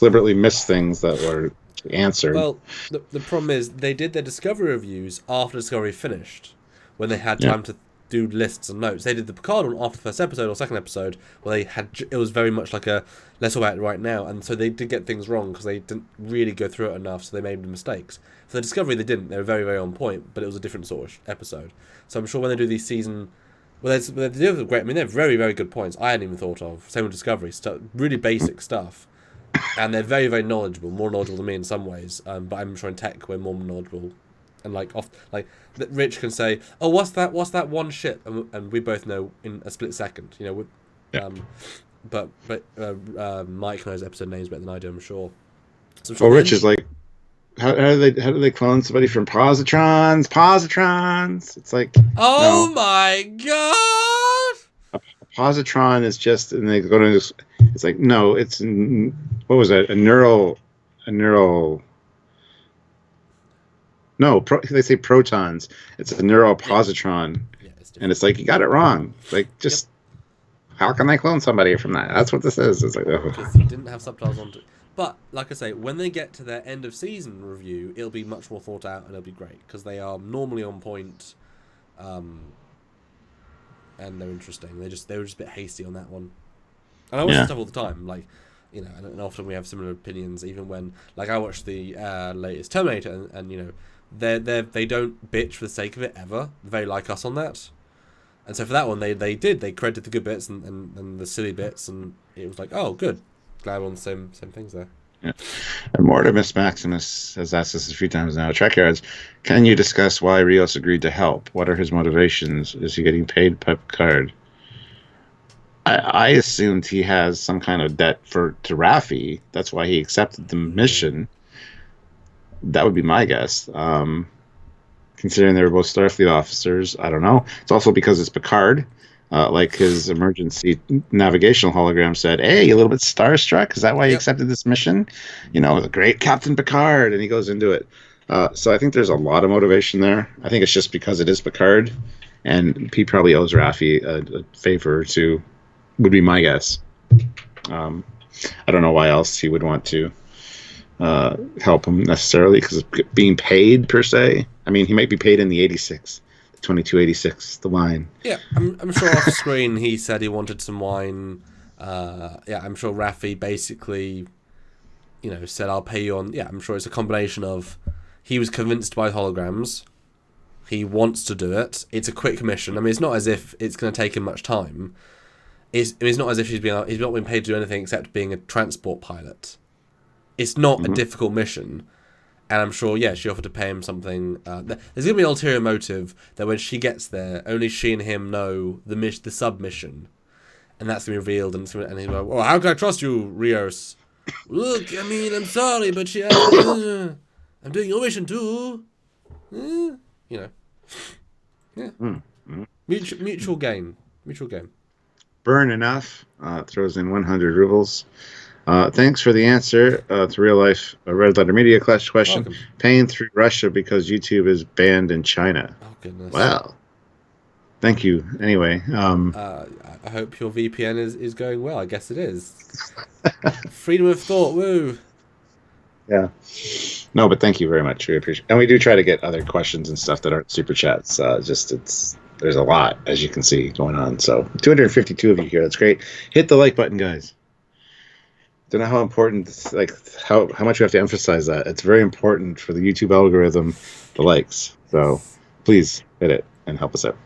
deliberately miss things that were answered. Well, the problem is they did their Discovery reviews after Discovery finished, when they had Yeah. time to do lists and notes. They did the Picard one after the first episode or second episode, where they had it was very much like a let's talk about it right now, and so they did get things wrong because they didn't really go through it enough, so they made mistakes. For the Discovery, they didn't. They were very very on point, but it was a different sort of episode. So I'm sure when they do these season. Well, they do great. I mean, they're very, very good points. I hadn't even thought of. Same with Discovery stuff, really basic stuff. And they're very, very knowledgeable, more knowledgeable than me in some ways. But I'm sure in tech we're more knowledgeable. And Rich can say, "Oh, what's that? What's that one ship?" And we both know in a split second. But Mike knows episode names better than I do, I'm sure. So I'm sure Rich is like, how do they clone somebody from positrons? Positrons. It's like, oh no. my god. A positron is just, and they go to this. It's like, no, it's what was that? A neural. No, they say protons. It's a neuropositron, and it's like you got it wrong. Like, just how can they clone somebody from that? That's what this is. It's like, because you didn't have subtitles on. But like I say, when they get to their end of season review, it'll be much more thought out and it'll be great because they are normally on point, and they're interesting. They were just a bit hasty on that one. And I watch stuff all the time, like, and often we have similar opinions. Even when, like, I watched the latest Terminator, and they don't bitch for the sake of it ever. They're very like us on that. And so for that one, they credited the good bits and the silly bits, and it was like, oh, good. Glad we're on the same things there. Yeah. And Mortimus Maximus has asked us a few times now. Trekyards, can you discuss why Rios agreed to help? What are his motivations? Is he getting paid by Picard? I assumed he has some kind of debt to Raffi. That's why he accepted the mission. That would be my guess. Considering they were both Starfleet officers, I don't know. It's also because it's Picard. Like his emergency navigational hologram said, "Hey, you a little bit starstruck? Is that why you accepted this mission?" The great Captain Picard, and he goes into it. So I think there's a lot of motivation there. I think it's just because it is Picard, and he probably owes Raffi a favor or two, would be my guess. I don't know why else he would want to help him necessarily, because being paid per se. I mean, he might be paid in the 86. 2286, the wine. Yeah, I'm sure off screen he said he wanted some wine. I'm sure Raffi basically, said, I'll pay you on. Yeah, I'm sure it's a combination of he was convinced by holograms. He wants to do it. It's a quick mission. I mean, it's not as if it's going to take him much time. It's not as if he's not been paid to do anything except being a transport pilot. It's not a difficult mission. And I'm sure, she offered to pay him something. There's going to be an ulterior motive that when she gets there, only she and him know the submission. And that's going to be revealed. And he's like, oh, how can I trust you, Rios? Look, I mean, I'm sorry, but I'm doing your mission too. Yeah. Mutual gain. Mutual gain. Burn enough. Throws in 100 rubles. Thanks for the answer to real life Red Letter Media question. Welcome. Paying through Russia because YouTube is banned in China. Oh, goodness. Well, thank you. Anyway. I hope your VPN is going well. I guess it is. Freedom of thought. Woo. Yeah. No, but thank you very much. We appreciate it. And we do try to get other questions and stuff that aren't super chats. There's a lot, as you can see, going on. So 252 of you here. That's great. Hit the like button, guys. Don't know how important, how much we have to emphasize that. It's very important for the YouTube algorithm, the likes. So please hit it and help us out.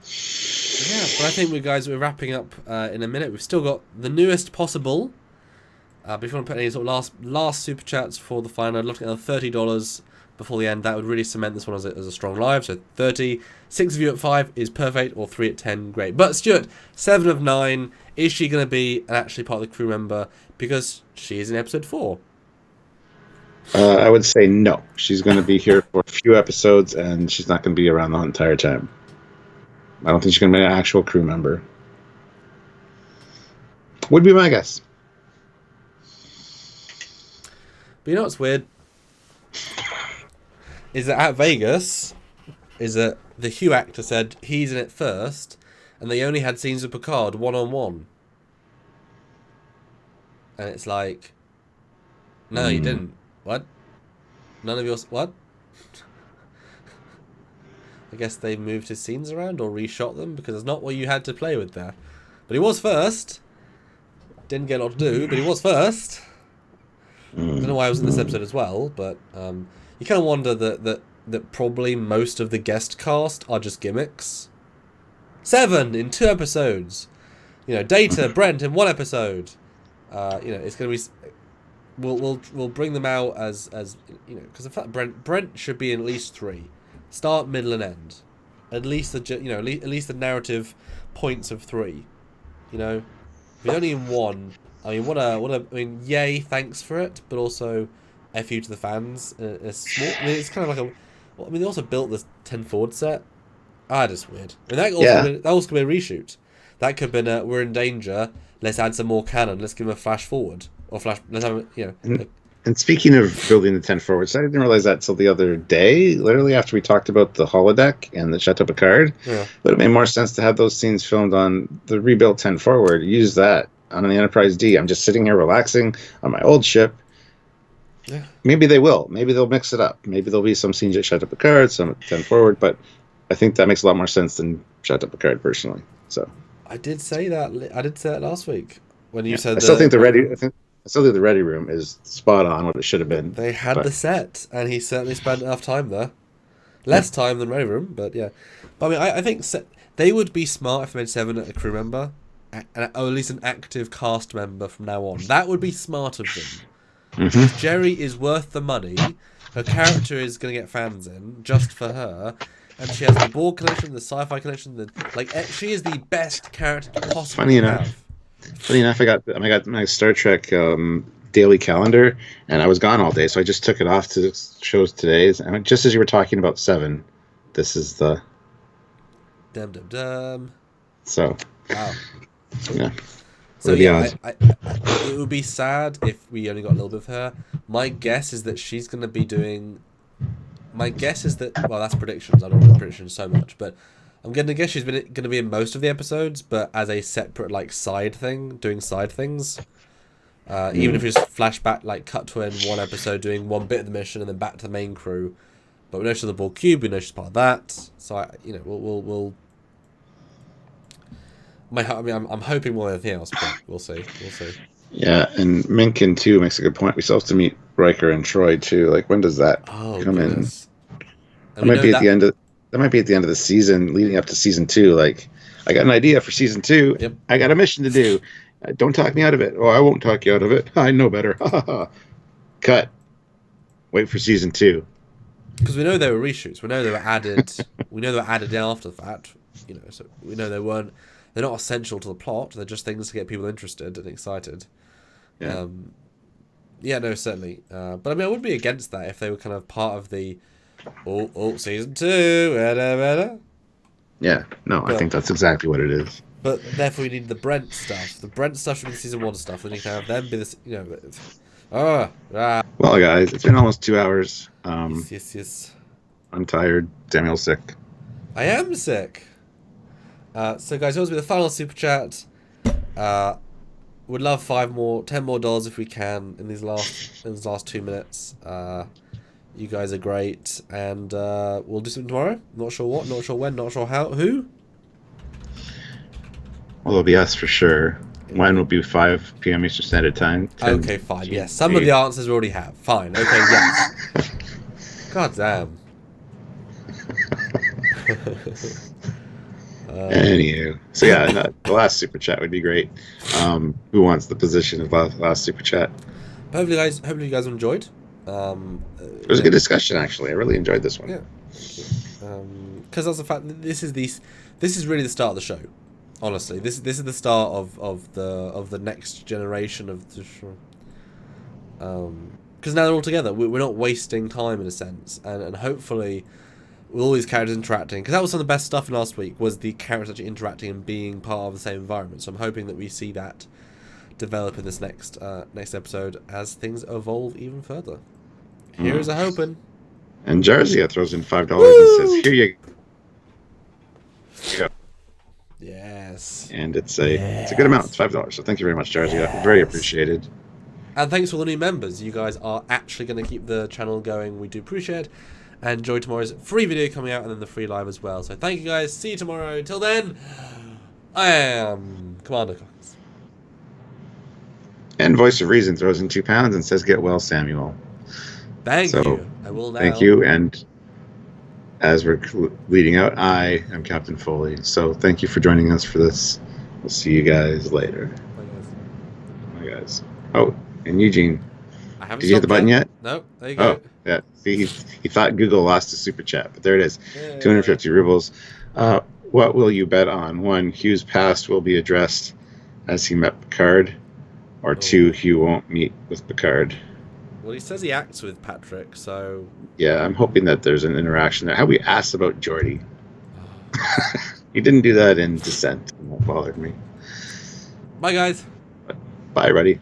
Yeah, but I think we're wrapping up in a minute. We've still got the newest possible. But if you want to put any sort of last super chats for the final, I'd love to get another $30 before the end. That would really cement this one as a strong live. So 30, 6 of you at 5 is perfect, or 3 at 10, great. But Stuart, 7 of 9, is she going to be actually part of the crew member? Because she is in episode 4. I would say no. She's going to be here for a few episodes, and she's not going to be around the entire time. I don't think she's going to be an actual crew member. Would be my guess. But you know what's weird? Is that at Vegas, is that the Hugh actor said he's in it first, and they only had scenes with Picard one-on-one. And it's like, no, you didn't. What? None of yours. What? I guess they moved his scenes around or reshot them because it's not what you had to play with there. But he was first. Didn't get a lot to do, but he was first. I don't know why I was in this episode as well, but you kind of wonder that probably most of the guest cast are just gimmicks. 7 in 2 episodes. Data, Brent in 1 episode. It's going to be. We'll bring them out as because in fact Brent should be in at least 3, start, middle, and end. At least at least the narrative points of 3. If you're only in 1, I mean, yay, thanks for it, but also F you to the fans. It's kind of like they also built this 10 forward set. Just weird. And that also could be a reshoot. That could have been we're in danger. Let's add some more canon. Let's give him a flash forward or flash. Let's have And speaking of building the 10 forwards, I didn't realize that till the other day. Literally after we talked about the holodeck and the Chateau Picard, but it made more sense to have those scenes filmed on the rebuilt 10 forward. Use that on the Enterprise D. I'm just sitting here relaxing on my old ship. Yeah. Maybe they will. Maybe they'll mix it up. Maybe there'll be some scenes at Chateau Picard, some at 10 forward. But I think that makes a lot more sense than Chateau Picard personally. So I did say that last week when you said. I still think the ready room is spot on what it should have been. They had the set, and he certainly spent enough time there. Less time than ready room, but yeah. But I mean, I think they would be smart if they made 7 a crew member, or at least an active cast member from now on. That would be smart of them. Jerry is worth the money. Her character is going to get fans in just for her. And she has the Borg connection, the sci-fi connection. She is the best character to possibly have. Funny enough, I got my Star Trek daily calendar, and I was gone all day, so I just took it off to shows today's. And just as you were talking about 7, this is the. Dum. So. Wow. Yeah. So yeah, it would be sad if we only got a little bit of her. My guess is that she's going to be doing. My guess is that, well, that's predictions. I don't know predictions so much, but I'm going to guess she's going to be in most of the episodes, but as a separate side thing, doing side things. Even if it's flashback, cut to her in one episode, doing one bit of the mission and then back to the main crew. But we know she's on the Borg cube. We know she's part of that. So we'll. I'm hoping more than anything else, but we'll see. Yeah, and Minkin too makes a good point. We still have to meet Riker and Troy too. When does that come in? That might be at the end of. That might be at the end of the season, leading up to season 2. I got an idea for season 2. Yep. I got a mission to do. Don't talk me out of it. Oh, I won't talk you out of it. I know better. Cut. Wait for season 2. Because we know they were reshoots. We know they were added. We know they were added in after the fact. So we know they weren't. They're not essential to the plot. They're just things to get people interested and excited. Yeah. No, certainly. But I wouldn't be against that if they were kind of part of the. Season 2. Yeah. No, I think that's exactly what it is. But therefore, we need the Brent stuff. The Brent stuff should be the season 1 stuff. Then you can have them be this. Well, guys, it's been almost 2 hours. Yes. I'm tired. Samuel's sick. I am sick. So guys, yours will be the final super chat. Would love $10 more if we can in these last 2 minutes. You guys are great, and we'll do something tomorrow. Not sure what, not sure when, not sure how, who. Well, it'll be us for sure. Mine will be 5 p.m. Eastern Standard Time. Okay, fine. Yes, some of the answers we already have. Fine. Okay, yes. God damn. Anywho, so yeah, the last super chat would be great. Who wants the position of last super chat? Hopefully you guys enjoyed. It was a good discussion, actually. I really enjoyed this one. Yeah. Because that's the fact that this is really the start of the show. Honestly, this is the start of the next generation of the show. Because now they're all together. We're not wasting time in a sense, and hopefully with all these characters interacting, because that was some of the best stuff in last week, was the characters actually interacting and being part of the same environment. So I'm hoping that we see that develop in this next episode as things evolve even further. Here's a hoping. And Jarzia throws in $5 and says, "Here you go." Yes. And it's a good amount. It's $5. So thank you very much, Jarzia. Very appreciated. And thanks for the new members. You guys are actually going to keep the channel going. We do appreciate it. And enjoy tomorrow's free video coming out and then the free live as well. So thank you guys. See you tomorrow. Till then, I am Commander Cox. And Voice of Reason throws in £2 and says, "Get well, Samuel." Thank you. I will now. Thank you. And as we're leading out, I am Captain Foley. So thank you for joining us for this. We'll see you guys later. Bye, guys. Oh, and Eugene. Did you hit the button yet? No. There you go. Oh, yeah. See, he thought Google lost his super chat, but there it is. 250 rubles. What will you bet on? 1, Hugh's past will be addressed as he met Picard. Or 2, Hugh won't meet with Picard. Well, he says he acts with Patrick, so... Yeah, I'm hoping that there's an interaction there. How we asked about Geordi. He didn't do that in Descent. It won't bother me. Bye, guys. Bye, buddy.